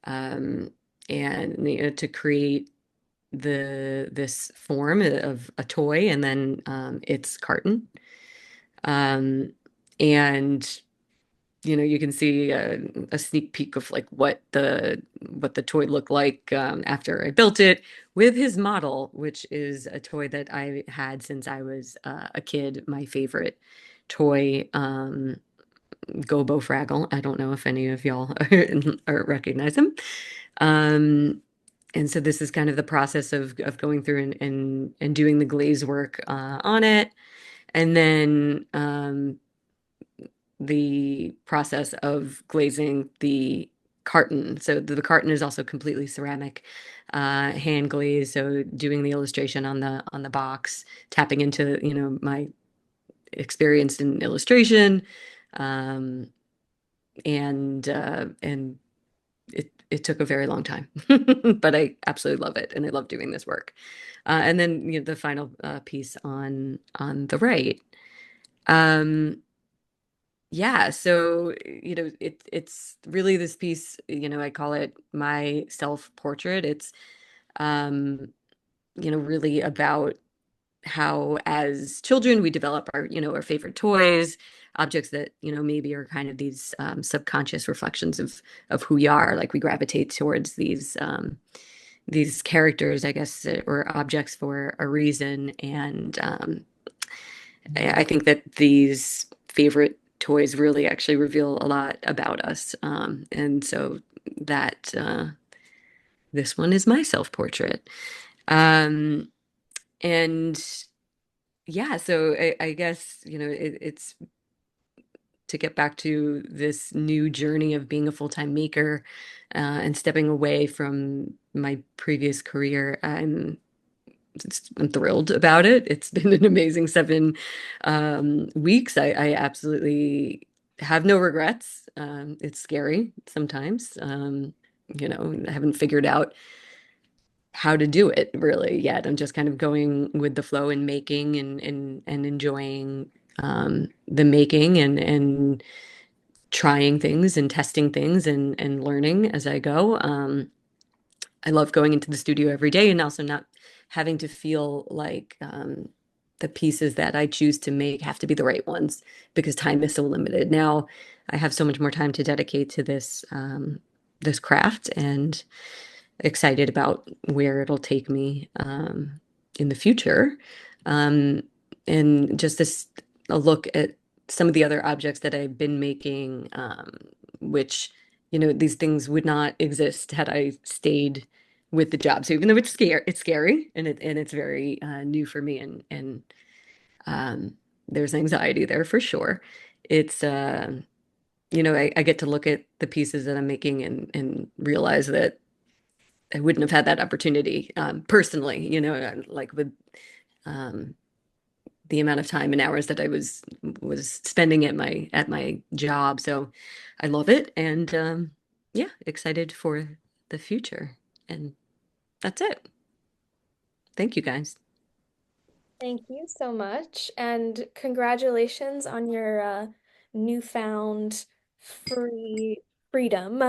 um, and to create this form of a toy, and then its carton. Um, and you can see a sneak peek of like what the toy looked like after I built it with his model, which is a toy that I had since I was a kid. My favorite toy, Gobo Fraggle. I don't know if any of y'all or recognize him. Um, and so this is kind of the process of going through and doing the glaze work on it, and then the process of glazing the carton. So the carton is also completely ceramic, hand glazed. So doing the illustration on the box, tapping into my experience in illustration, um, and it took a very long time, but I absolutely love it, and I love doing this work. And then the final piece on the right. Um, Yeah, so it's really this piece, I call it my self-portrait. It's um, really about how as children we develop our favorite toys, objects that, maybe are kind of these subconscious reflections of who we are. Like we gravitate towards these characters, I guess, or objects for a reason. And I think that these favorite toys really actually reveal a lot about us. And so that this one is my self-portrait. Um, and yeah, so I guess, it's to get back to this new journey of being a full-time maker and stepping away from my previous career. I'm thrilled about it. It's been an amazing 7 weeks. I absolutely have no regrets. It's scary sometimes. I haven't figured out how to do it really yet. I'm just kind of going with the flow and making and enjoying the making and trying things and testing things and learning as I go. I love going into the studio every day and also not having to feel like the pieces that I choose to make have to be the right ones because time is so limited. Now I have so much more time to dedicate to this craft, and excited about where it'll take me in the future. Um, and just a look at some of the other objects that I've been making, which, these things would not exist had I stayed with the job. So even though it's scary and it's very new for me, and there's anxiety there for sure. It's I get to look at the pieces that I'm making and realize that I wouldn't have had that opportunity personally, like with um, the amount of time and hours that I was spending at my job. So I love it, and yeah, excited for the future. And that's it. Thank you guys. Thank you so much, and congratulations on your newfound free freedom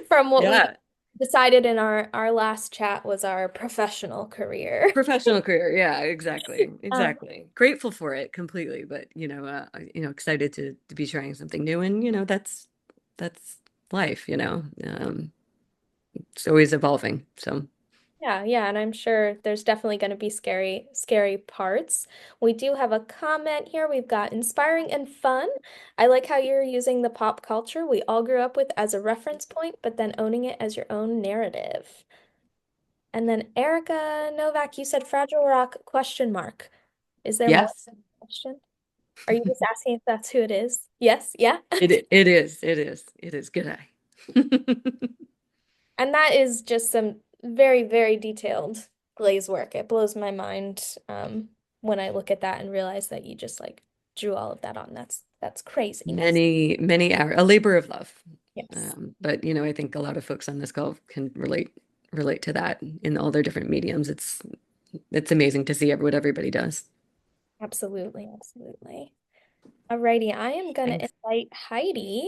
from what we Yeah, decided in our last chat was our professional career. professional career. Yeah, exactly. Um, Exactly. Grateful for it completely, but excited to be trying something new, and that's life, it's always evolving. So yeah, yeah, and I'm sure there's definitely going to be scary parts. We do have a comment here. We've got inspiring and fun. I like how you're using the pop culture we all grew up with as a reference point, but then owning it as your own narrative. And then Erika Novak, you said Fragile Rock question mark. Is there more Yes, to the question? Are you just asking if that's who it is? Yes, yeah. it is. Good eye. And that is just some very, very detailed glaze work. It blows my mind when I look at that and realize that you just like drew all of that on. That's craziness. Many hours, a labor of love. Yes, But you know, I think a lot of folks on this call can relate to that in all their different mediums. It's amazing to see what everybody does. absolutely, absolutely. Alrighty, I am gonna Thanks. invite Heidi.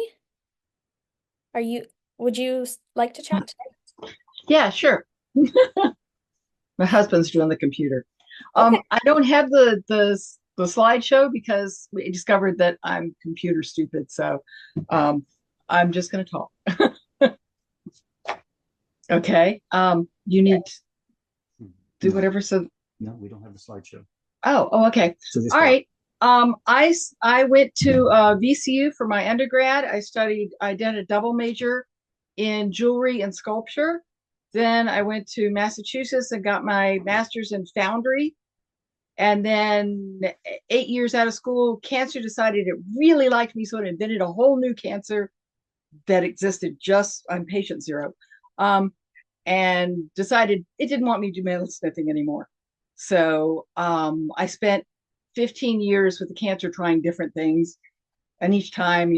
Would you like to chat today? Yeah, sure. My husband's doing the computer. Okay. I don't have the slideshow because we discovered that I'm computer stupid. So I'm just going to talk. Okay. You need to do whatever. So No, we don't have the slideshow. oh, okay. So this All right. I went to VCU for my undergrad. I did a double major in jewelry and sculpture. Then I went to Massachusetts and got my master's in foundry. And then 8 years out of school, cancer decided it really liked me, so it invented a whole new cancer that existed just on patient zero. And decided it didn't want me to do metalsmithing anymore. So I spent 15 years with the cancer trying different things. And each time,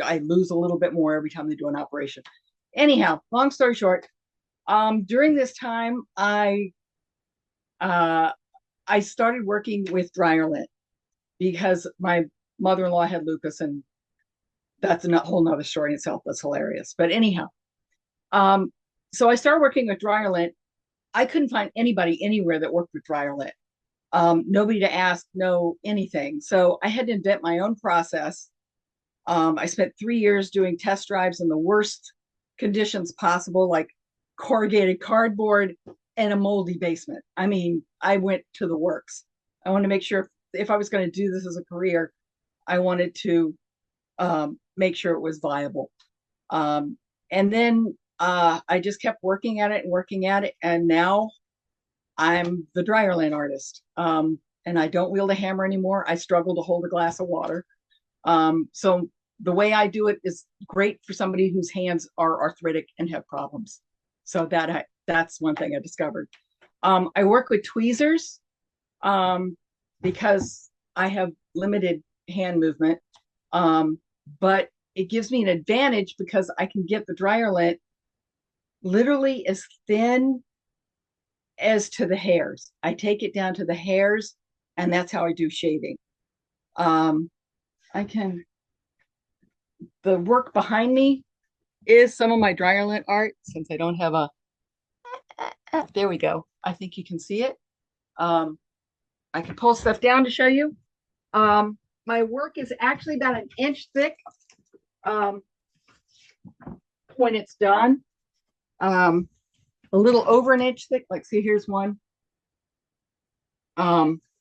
I lose a little bit more every time they do an operation. Anyhow, long story short, during this time, I started working with dryer lint because my mother-in-law had lupus, and that's a whole nother story in itself. That's hilarious. But anyhow, so I started working with dryer lint. I couldn't find anybody anywhere that worked with dryer lint. Nobody to ask, no anything. So I had to invent my own process. I spent 3 years doing test drives in the worst conditions possible, like corrugated cardboard and a moldy basement. I mean, I went to the works. I wanted to make sure if I was going to do this as a career, I wanted to make sure it was viable. And then I just kept working at it. And now I'm the dryer lint artist. And I don't wield a hammer anymore. I struggle to hold a glass of water. So the way I do it is great for somebody whose hands are arthritic and have problems. So that's one thing I discovered. I work with tweezers because I have limited hand movement. But it gives me an advantage because I can get the dryer lint literally as thin as to the hairs. I take it down to the hairs, and that's how I do shaving. The work behind me is some of my dryer lint art, since I don't have there we go. I think you can see it. I can pull stuff down to show you. My work is actually about an inch thick when it's done. A little over an inch thick. Like, see, here's one.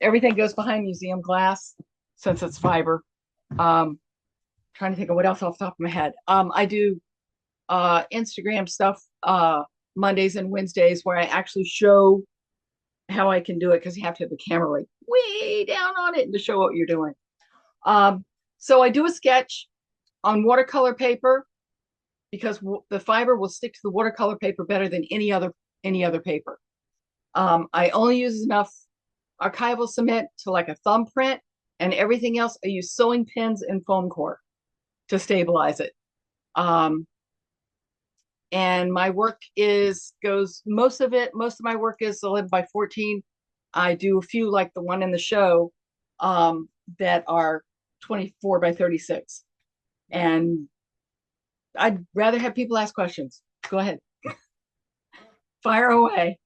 Everything goes behind museum glass since it's fiber. Trying to think of what else off the top of my head. I do Instagram stuff Mondays and Wednesdays where I actually show how I can do it, because you have to have the camera like way down on it to show what you're doing. So I do a sketch on watercolor paper because the fiber will stick to the watercolor paper better than any other paper. I only use enough archival cement to like a thumbprint, and everything else I use sewing pins and foam core to stabilize it. And my work most of my work is 11 by 14. I do a few like the one in the show that are 24 by 36. And I'd rather have people ask questions. Go ahead. Fire away.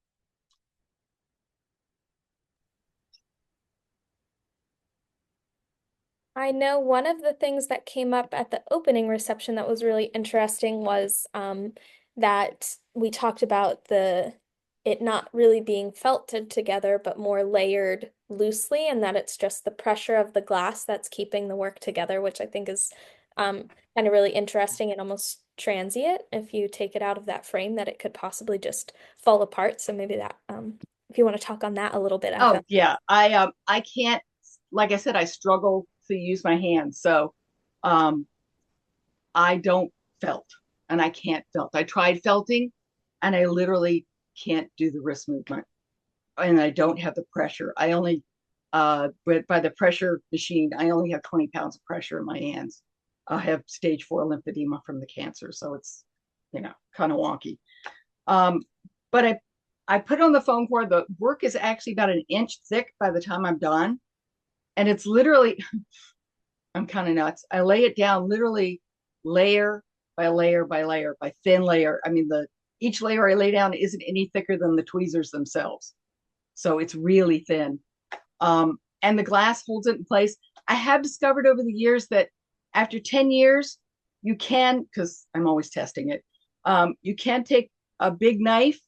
I know one of the things that came up at the opening reception that was really interesting was that we talked about it not really being felted together, but more layered loosely, and that it's just the pressure of the glass that's keeping the work together, which I think is kind of really interesting. It almost transient if you take it out of that frame, that it could possibly just fall apart. So maybe that, if you want to talk on that a little bit. Oh yeah, I can't, like I said, I struggle to use my hands, so I don't felt, and I can't felt. I tried felting, and I literally can't do the wrist movement, and I don't have the pressure. I only, but by the pressure machine, I only have 20 pounds of pressure in my hands. I have stage 4 lymphedema from the cancer, so it's, kind of wonky. But I put on the foam core. The work is actually about an inch thick by the time I'm done, and it's literally, I'm kind of nuts. I lay it down literally layer by layer by layer by thin layer. I mean, each layer I lay down isn't any thicker than the tweezers themselves, so it's really thin. And the glass holds it in place. I have discovered over the years that after 10 years, you can, because I'm always testing it, you can take a big knife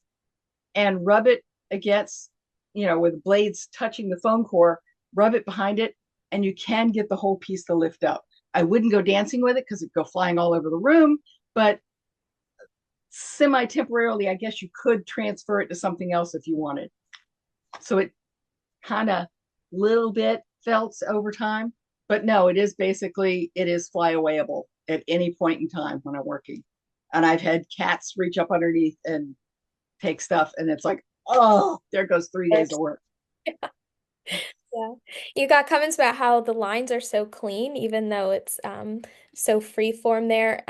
and rub it against, with the blades touching the foam core, rub it behind it, and you can get the whole piece to lift up. I wouldn't go dancing with it because it'd go flying all over the room, but semi-temporarily, I guess you could transfer it to something else if you wanted. So it kind of little bit felts over time, but no, it is flyawayable at any point in time when I'm working. And I've had cats reach up underneath and take stuff, and it's like, oh, there goes 3 days of work. Yeah. You got comments about how the lines are so clean, even though it's so free form there,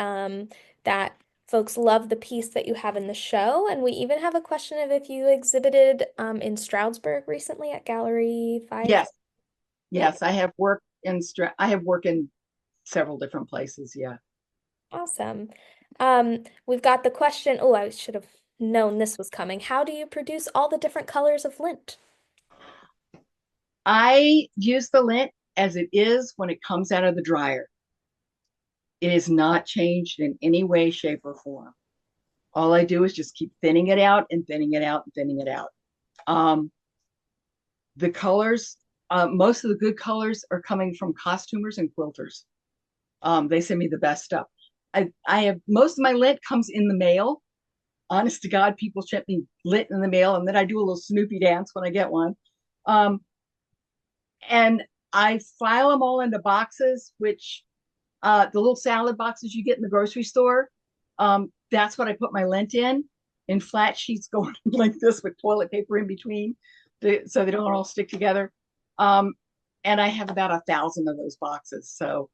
that folks love the piece that you have in the show. And we even have a question of if you exhibited in Stroudsburg recently at Gallery 5. Yes, I have work in several different places. Yeah. Awesome. We've got the question. Oh, I should have known this was coming. How do you produce all the different colors of lint? I use the lint as it is when it comes out of the dryer. It is not changed in any way, shape, or form. All I do is just keep thinning it out and thinning it out and thinning it out. The colors, most of the good colors are coming from costumers and quilters. They send me the best stuff. I have most of my lint comes in the mail. Honest to God, people ship me lint in the mail, and then I do a little Snoopy dance when I get one. And I file them all into boxes, which the little salad boxes you get in the grocery store. That's what I put my lint in flat sheets going like this with toilet paper in between, so they don't all stick together. And I have about 1,000 of those boxes. So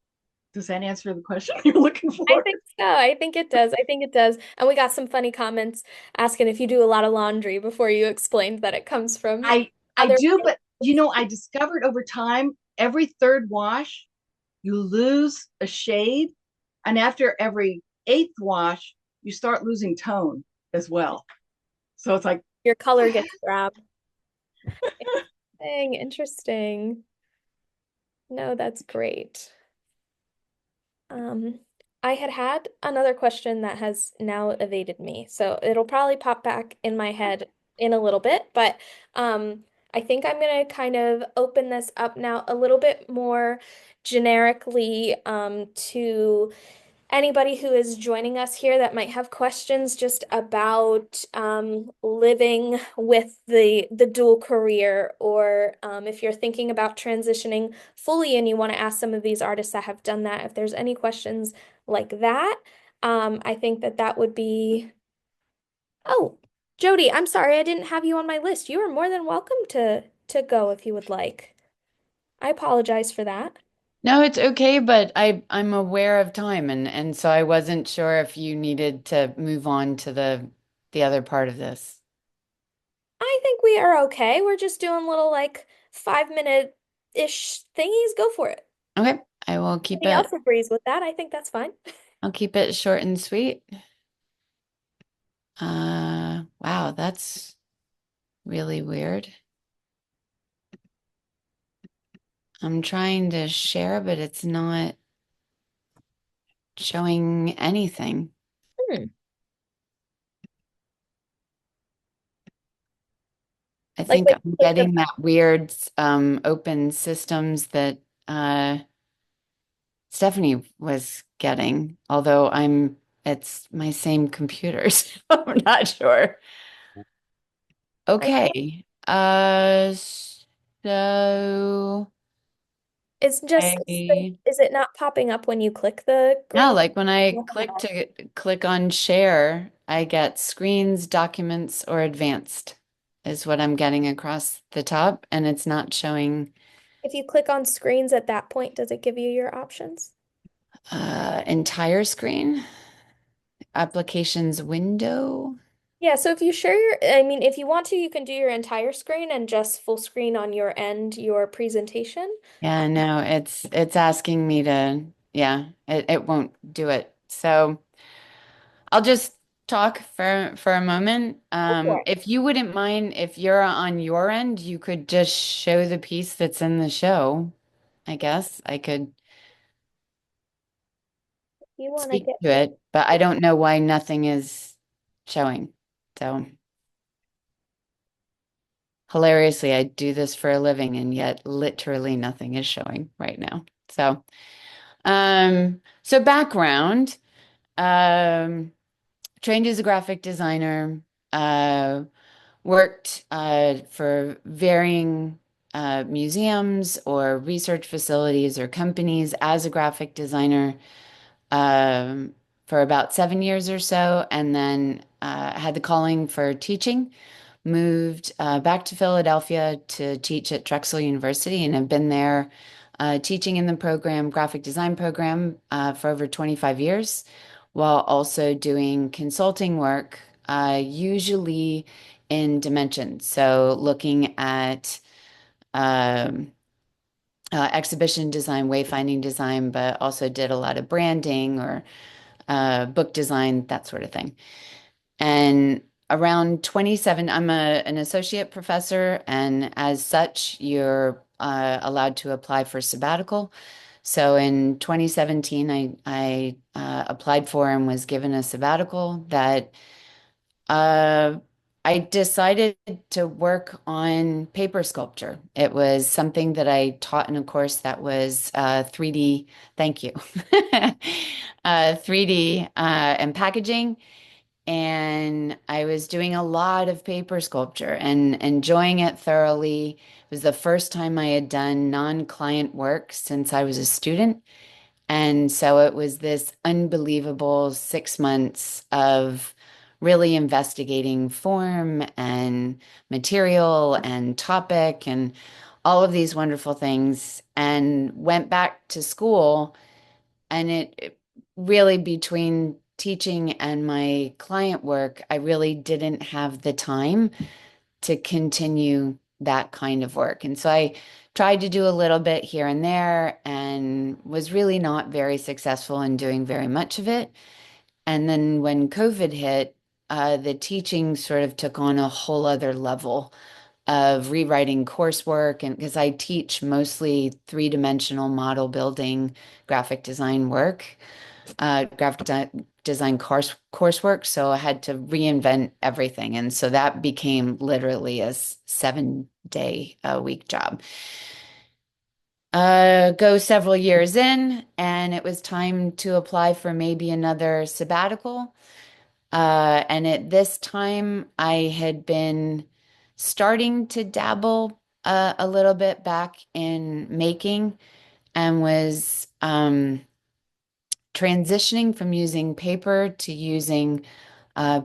does that answer the question you're looking for? I think so. I think it does. I think it does. And we got some funny comments asking if you do a lot of laundry before you explained that it comes from I other do, but I discovered over time, every third wash, you lose a shade. And after every 8th wash, you start losing tone as well. So it's like your color gets grabbed. Interesting. No, that's great. I had another question that has now evaded me, so it'll probably pop back in my head in a little bit, but I think I'm gonna kind of open this up now a little bit more generically to anybody who is joining us here that might have questions just about living with the dual career, or if you're thinking about transitioning fully and you want to ask some of these artists that have done that, if there's any questions like that, I think that would be. Oh, Jody, I'm sorry I didn't have you on my list. You are more than welcome to go if you would like. I apologize for that. No, it's okay, but I'm aware of time, and so I wasn't sure if you needed to move on to the other part of this. I think we are okay. We're just doing little like 5-minute-ish thingies. Go for it. Okay, I will keep Anybody it. else agrees with that? I think that's fine. I'll keep it short and sweet. Wow, that's really weird. I'm trying to share, but it's not showing anything. I think I'm getting that weird open systems that Stephanie was getting, although I'm it's my same computer, so I'm not sure. Okay. So It's just, I is it not popping up when you click the no, green? like when I click on share, I get screens, documents, or advanced is what I'm getting across the top, and it's not showing If you click on screens at that point, does it give you your options? entire screen, applications window. Yeah, so if you share I mean, if you want to, you can do your entire screen and just full screen on your end, your presentation. Yeah, no, it's asking me to, yeah, it won't do it. So I'll just talk for a moment. Go for it. If you wouldn't mind, if you're on your end, you could just show the piece that's in the show. I guess I could You want to speak get to it, but I don't know why nothing is showing. So hilariously, I do this for a living, and yet literally nothing is showing right now. So background. Um, trained as a graphic designer, worked for varying museums or research facilities or companies as a graphic designer for about 7 years or so, and then had the calling for teaching. Moved back to Philadelphia to teach at Drexel University, and have been there teaching in the program, graphic design program, for over 25 years, while also doing consulting work, usually in dimensions. So looking at um, exhibition design, wayfinding design, but also did a lot of branding or book design, that sort of thing. And around 27, I'm an associate professor, and as such, you're allowed to apply for sabbatical. So in 2017, I applied for and was given a sabbatical that I decided to work on paper sculpture. It was something that I taught in a course that was 3D, thank you, 3D and packaging. And I was doing a lot of paper sculpture and enjoying it thoroughly. It was the first time I had done non-client work since I was a student. And so it was this unbelievable 6 months of really investigating form and material and topic and all of these wonderful things, and went back to school. And it really, between teaching and my client work, I really didn't have the time to continue that kind of work. And so I tried to do a little bit here and there and was really not very successful in doing very much of it. And then when COVID hit, the teaching sort of took on a whole other level of rewriting coursework. And because I teach mostly three-dimensional model building, graphic design work, design coursework. So I had to reinvent everything. And so that became literally a 7-day a week job. Go several years in, and it was time to apply for maybe another sabbatical. And at this time, I had been starting to dabble a little bit back in making, and was transitioning from using paper to using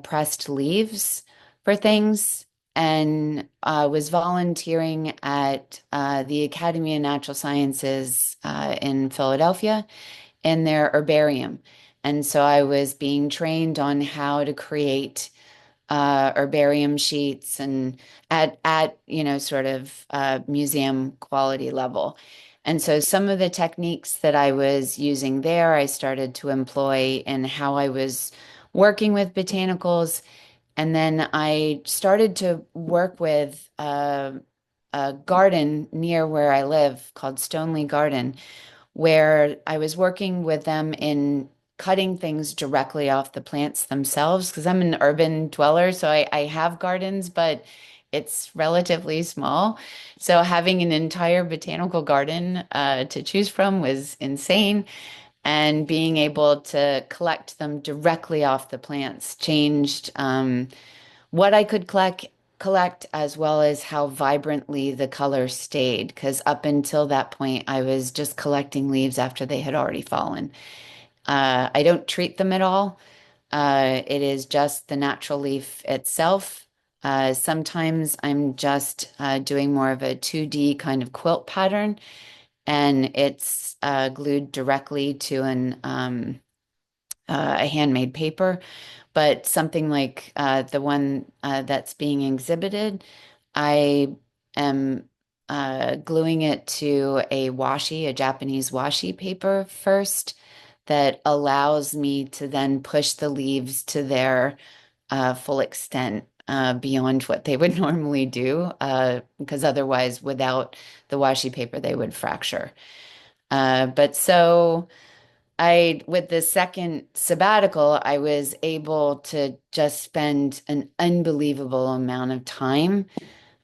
pressed leaves for things, and was volunteering at the Academy of Natural Sciences in Philadelphia in their herbarium. And so I was being trained on how to create herbarium sheets, and at sort of museum quality level. And so some of the techniques that I was using there, I started to employ in how I was working with botanicals. And then I started to work with a garden near where I live called Stoneleigh Garden, where I was working with them in cutting things directly off the plants themselves, because I'm an urban dweller, so I have gardens, but it's relatively small. So having an entire botanical garden to choose from was insane. and being able to collect them directly off the plants changed what I could collect as well as how vibrantly the color stayed. Because up until that point, I was just collecting leaves after they had already fallen. I don't treat them at all. It is just the natural leaf itself. Sometimes I'm just doing more of a 2D kind of quilt pattern, and it's glued directly to a handmade paper. But something like the one that's being exhibited, I am gluing it to a washi, a Japanese washi paper first, that allows me to then push the leaves to their full extent beyond what they would normally do, because otherwise, without the washi paper, they would fracture. But so with the second sabbatical, I was able to just spend an unbelievable amount of time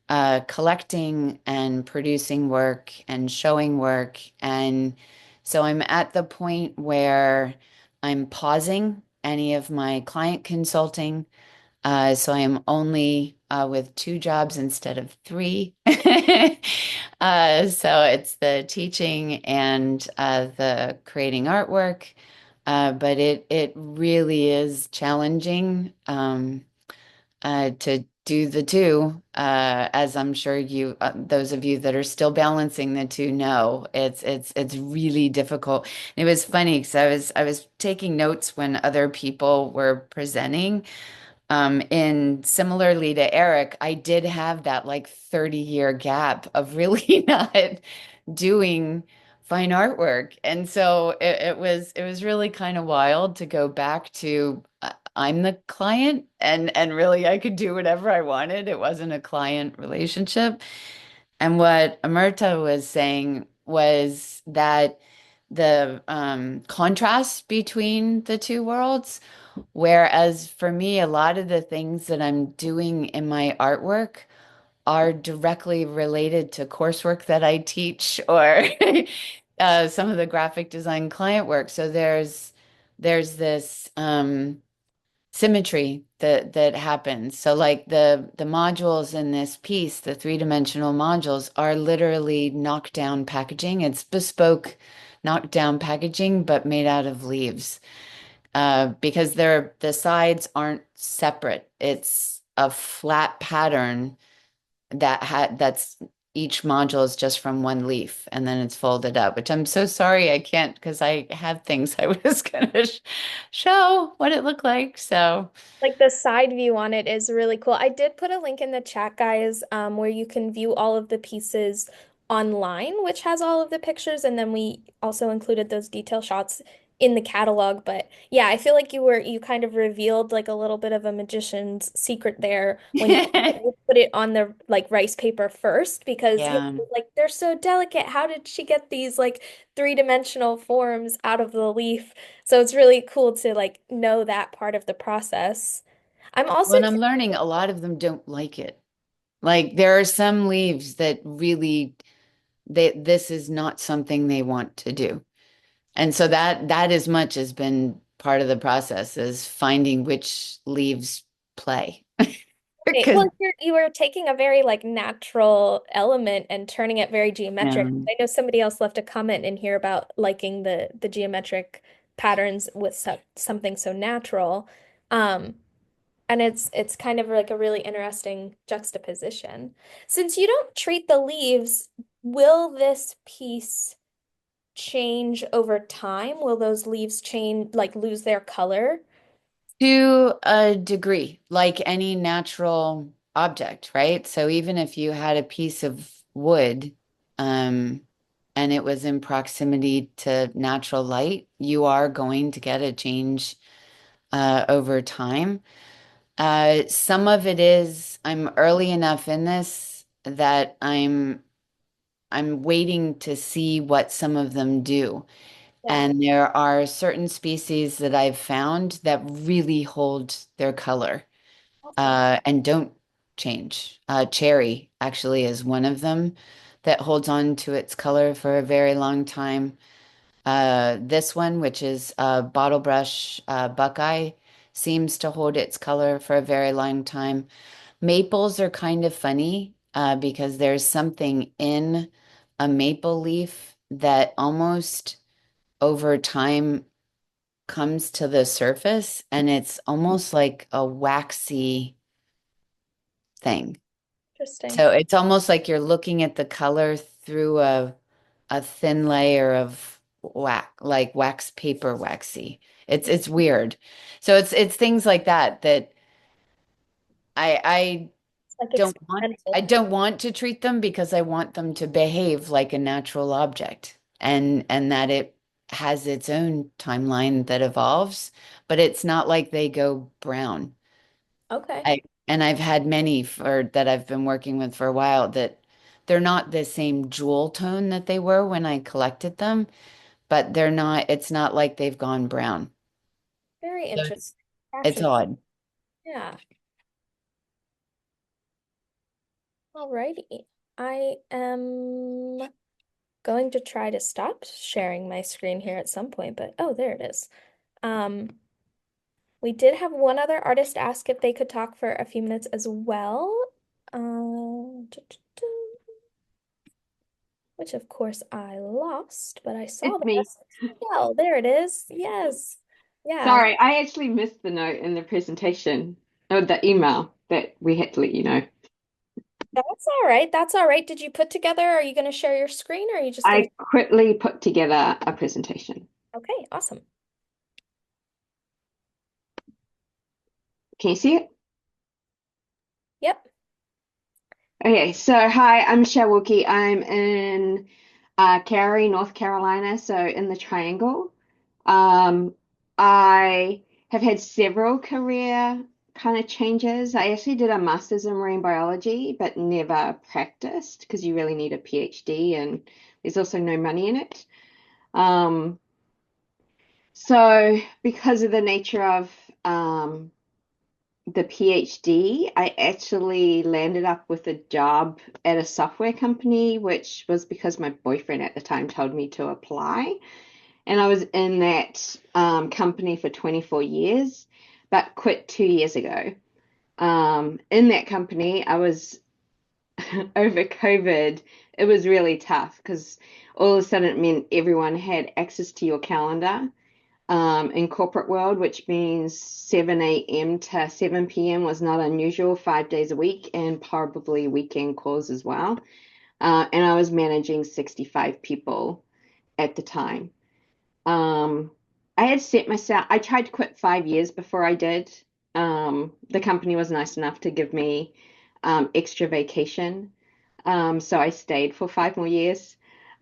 collecting and producing work and showing work. And so I'm at the point where I'm pausing any of my client consulting. So I am only with 2 jobs instead of 3. So it's the teaching and the creating artwork. But it really is challenging to do the two, as I'm sure you, those of you that are still balancing the two know, it's really difficult. It was funny because I was taking notes when other people were presenting. And similarly to Eric, I did have that like 30-year gap of really not doing fine artwork. And so it was really kind of wild to go back to I'm the client and really I could do whatever I wanted. It wasn't a client relationship. And what Amertah was saying was that the contrast between the two worlds. Whereas for me, a lot of the things that I'm doing in my artwork are directly related to coursework that I teach or some of the graphic design client work. So there's this symmetry that happens. So like the modules in this piece, the 3-dimensional modules are literally knockdown packaging. It's bespoke knockdown packaging, but made out of leaves. Because the sides aren't separate. It's a flat pattern that's each module is just from one leaf and then it's folded up, which I'm so sorry I can't because I have things I was gonna show what it looked like. So Like the side view on it is really cool. I did put a link in the chat, guys, where you can view all of the pieces online, which has all of the pictures, and then we also included those detail shots in the catalog. But yeah, I feel like you kind of revealed like a little bit of a magician's secret there when you put it on the like rice paper first, because you yeah. know, like they're so delicate. How did she get these like 3-dimensional forms out of the leaf? So it's really cool to like know that part of the process. I'm also When I'm learning, a lot of them don't like it. Like there are some leaves that really this is not something they want to do. And so that as much has been part of the process is finding which leaves play. Because well, you were taking a very like natural element and turning it very geometric. I know somebody else left a comment in here about liking the geometric patterns with something so natural. Um, and it's kind of like a really interesting juxtaposition. Since you don't treat the leaves, will this piece change over time? Will those leaves change, like lose their color? to a degree, like any natural object, right? So even if you had a piece of wood, and it was in proximity to natural light, you are going to get a change over time. Some of it is I'm early enough in this that I'm waiting to see what some of them do. Yeah. And there are certain species that I've found that really hold their color Awesome. and don't change. Cherry actually is one of them that holds on to its color for a very long time. This one, which is Bottle Brush Buckeye, seems to hold its color for a very long time. Maples are kind of funny because there's something in a maple leaf that almost over time comes to the surface, and it's almost like a waxy thing. Interesting. So it's almost like you're looking at the color through a thin layer of wax paper waxy. It's weird. So it's things like that that I It's like don't want I experimental. don't want to treat them because I want them to behave like a natural object and that it has its own timeline that evolves, but it's not like they go brown. Okay. And I've had many for that I've been working with for a while that they're not the same jewel tone that they were when I collected them, but it's not like they've gone brown. Very So interesting. it's Fascinating. odd. Yeah. Alrighty. I am going to try to stop sharing my screen here at some point, but oh, there it is. We did have one other artist ask if they could talk for a few minutes as well. Which of course I lost, but I saw It's the me. message. Oh, there it is. Yes. Yeah. Sorry, I actually missed the note in the presentation or the email that we had to let you know. That's all right. That's all right. Did you put together, are you going to share your screen or are you just going I quickly put together a presentation. to? Okay, awesome. Can you see it? Yep. Okay, so hi, I'm Shawuki. I'm in Cary, North Carolina, so in the Triangle. I have had several career kind of changes. I actually did a master's in marine biology, but never practiced because you really need a PhD and there's also no money in it. So because of the nature of the PhD, I actually landed up with a job at a software company, which was because my boyfriend at the time told me to apply. And I was in that company for 24 years, but quit 2 years ago. In that company, I was over COVID, it was really tough because all of a sudden it meant everyone had access to your calendar in corporate world, which means 7 a.m. to 7 p.m. was not unusual, 5 days a week, and probably weekend calls as well. And I was managing 65 people at the time. I had set myself, I tried to quit 5 years before I did. The company was nice enough to give me extra vacation. So I stayed for 5 more years.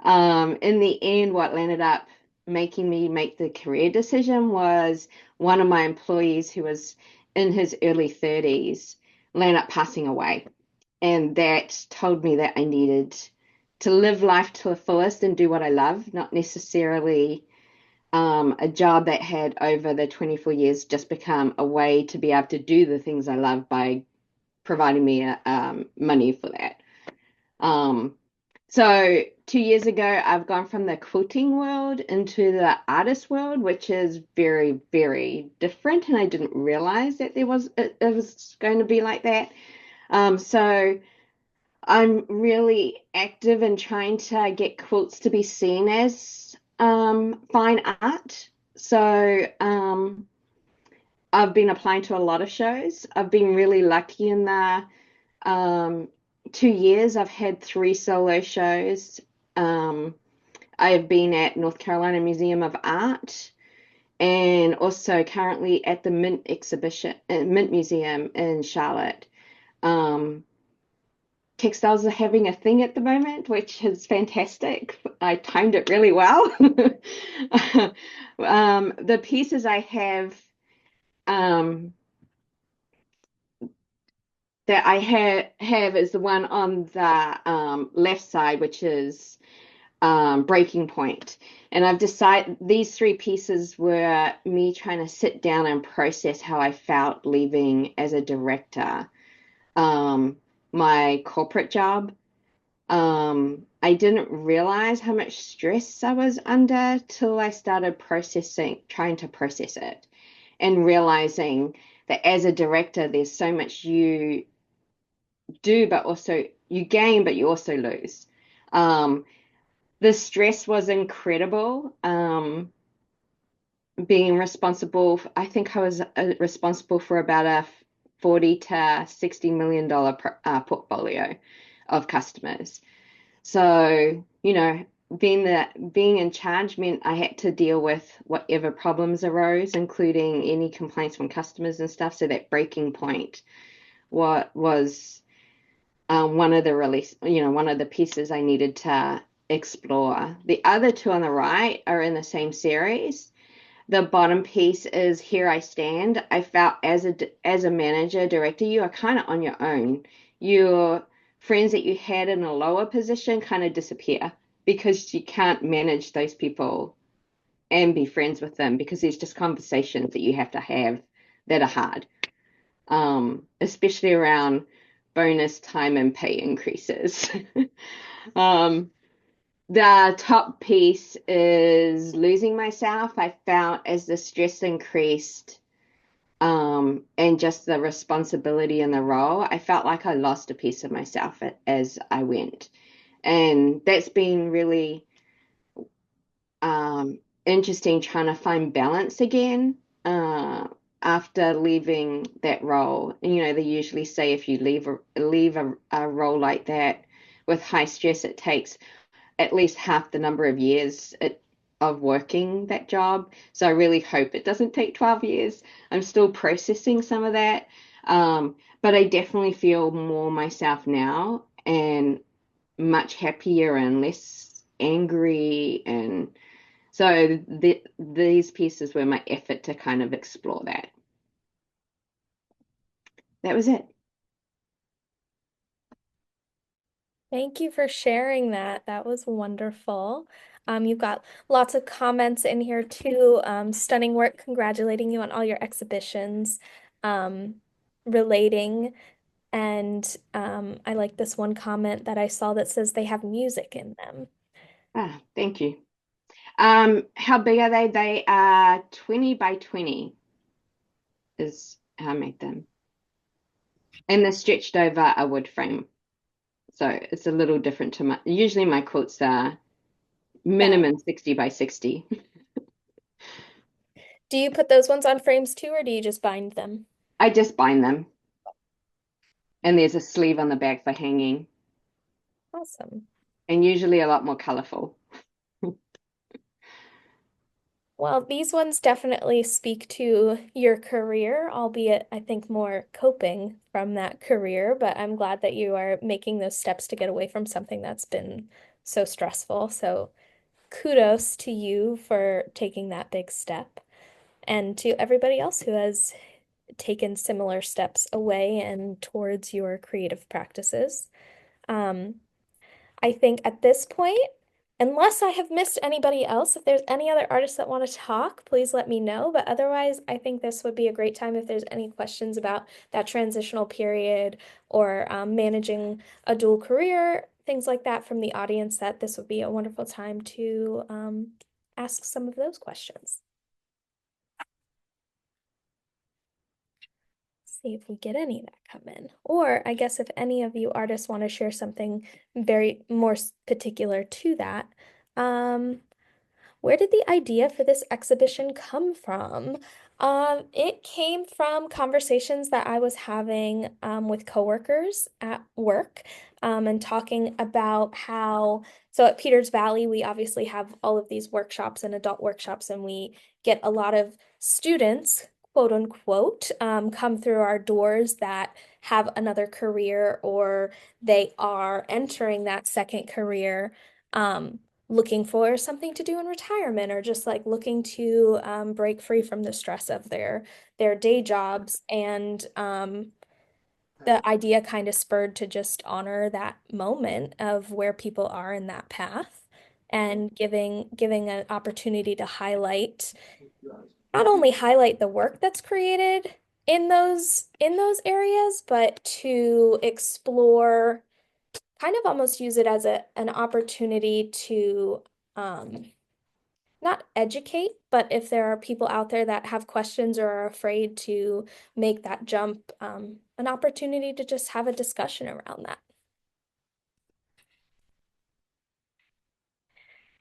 In the end, what landed up making me make the career decision was one of my employees who was in his early 30s landed up passing away. And that told me that I needed to live life to the fullest and do what I love, not necessarily a job that had over the 24 years just become a way to be able to do the things I love by providing me money for that. So 2 years ago, I've gone from the quilting world into the artist world, which is very, very different, and I didn't realize that it was going to be like that. So I'm really active in trying to get quilts to be seen as fine art. So I've been applying to a lot of shows. I've been really lucky in the 2 years. I've had 3 solo shows. I have been at North Carolina Museum of Art and also currently at the Mint exhibition, Mint Museum in Charlotte. Textiles are having a thing at the moment, which is fantastic. I timed it really well. The pieces I have that I have is the one on the left side, which is Breaking Point. And I've decided these 3 pieces were me trying to sit down and process how I felt leaving as a director my corporate job I didn't realize how much stress I was under till I started trying to process it, and realizing that as a director, there's so much you do, but also you gain, but you also lose. Um, the stress was incredible. Being responsible, I think I was responsible for about a 40 to $60 million portfolio of customers. So, being in charge meant I had to deal with whatever problems arose, including any complaints from customers and stuff. So that breaking point, what was one of the pieces I needed to explore. The other two on the right are in the same series. The bottom piece is Here I Stand. I felt as a manager, director, you are kind of on your own. Your friends that you had in a lower position kind of disappear because you can't manage those people and be friends with them, because there's just conversations that you have to have that are hard, especially around bonus time and pay increases. The top piece is losing myself. I found as the stress increased, and just the responsibility in the role, I felt like I lost a piece of myself as I went. And that's been really interesting, trying to find balance again after leaving that role. They usually say if you leave a role like that with high stress, it takes at least half the number of years of working that job. So I really hope it doesn't take 12 years. I'm still processing some of that. But I definitely feel more myself now, and much happier and less angry. And so these pieces were my effort to kind of explore that. That was it. Thank you for sharing that. That was wonderful. You've got lots of comments in here too. Stunning work, congratulating you on all your exhibitions, relating. And I like this one comment that I saw that says they have music in them. Thank you. How big are they? They are 20 by 20 is how I made them. And they're stretched over a wood frame. So it's a little different to usually my quilts are minimum 60 by 60. Do you put those ones on frames too, or do you just bind them? I just bind them. And there's a sleeve on the back for hanging. Awesome. And usually a lot more colorful. Well, these ones definitely speak to your career, albeit I think more coping from that career, but I'm glad that you are making those steps to get away from something that's been so stressful. So kudos to you for taking that big step, and to everybody else who has taken similar steps away and towards your creative practices. I think at this point, unless I have missed anybody else, if there's any other artists that want to talk, please let me know. But otherwise, I think this would be a great time if there's any questions about that transitional period, or managing a dual career, things like that from the audience, that this would be a wonderful time to ask some of those questions. See if we get any that come in. Or I guess if any of you artists want to share something very more particular to that, where did the idea for this exhibition come from? It came from conversations that I was having with coworkers at work, and talking about how, so at Peters Valley, we obviously have all of these workshops and adult workshops, and we get a lot of students, quote unquote, come through our doors that have another career, or they are entering that second career, looking for something to do in retirement, or just like looking to break free from the stress of their day jobs. And the idea kind of spurred to just honor that moment of where people are in that path, and giving an opportunity to highlight, not only highlight the work that's created in those areas, but to explore kind of almost use it as an opportunity to not educate, but if there are people out there that have questions or are afraid to make that jump, an opportunity to just have a discussion around that.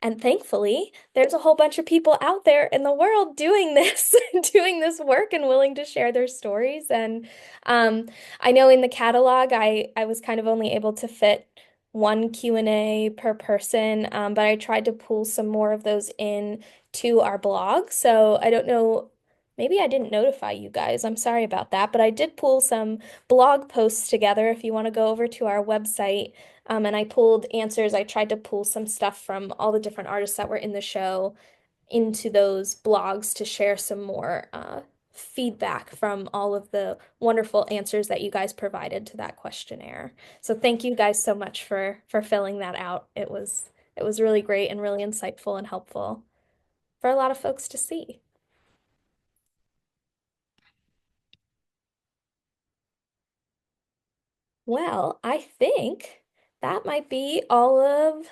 And thankfully, there's a whole bunch of people out there in the world doing this, doing this work and willing to share their stories. And I know in the catalog, I was kind of only able to fit one Q&A per person, but I tried to pull some more of those in to our blog. So I don't know, maybe I didn't notify you guys. I'm sorry about that, but I did pull some blog posts together if you want to go over to our website. And I pulled answers. I tried to pull some stuff from all the different artists that were in the show into those blogs to share some more feedback from all of the wonderful answers that you guys provided to that questionnaire. So thank you guys so much for filling that out. It was really great and really insightful and helpful for a lot of folks to see. Well, I think that might be all of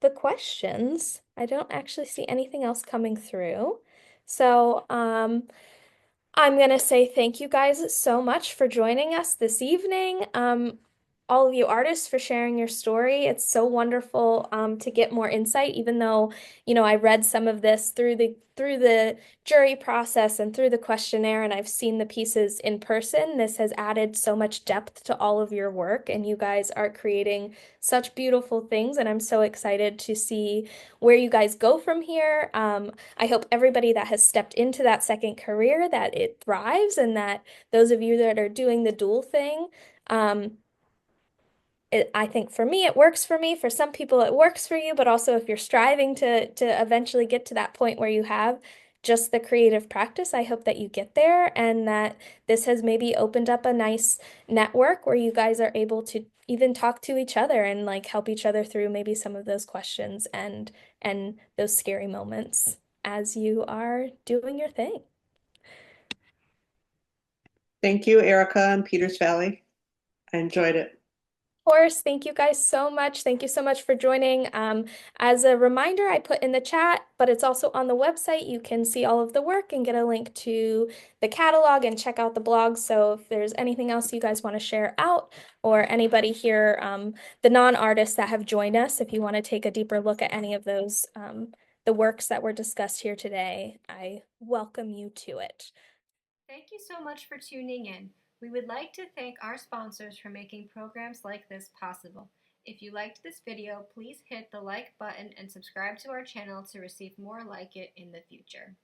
the questions. I don't actually see anything else coming through. So, I'm going to say thank you guys so much for joining us this evening. All of you artists for sharing your story. It's so wonderful to get more insight, even though, I read some of this through the jury process and through the questionnaire, and I've seen the pieces in person. This has added so much depth to all of your work, and you guys are creating such beautiful things, and I'm so excited to see where you guys go from here. I hope everybody that has stepped into that second career, that it thrives, and that those of you that are doing the dual thing, I think for me, it works for me. For some people, it works for you, but also if you're striving to eventually get to that point where you have just the creative practice, I hope that you get there and that this has maybe opened up a nice network where you guys are able to even talk to each other and like help each other through maybe some of those questions and those scary moments as you are doing your thing. Thank you, Erika and Peters Valley. I enjoyed it. Of course, thank you guys so much. Thank you so much for joining. As a reminder, I put in the chat, but it's also on the website. You can see all of the work and get a link to the catalog and check out the blog. So if there's anything else you guys want to share out or anybody here, the non-artists that have joined us, if you want to take a deeper look at any of those, the works that were discussed here today, I welcome you to it. Thank you so much for tuning in. We would like to thank our sponsors for making programs like this possible. If you liked this video, please hit the like button and subscribe to our channel to receive more like it in the future.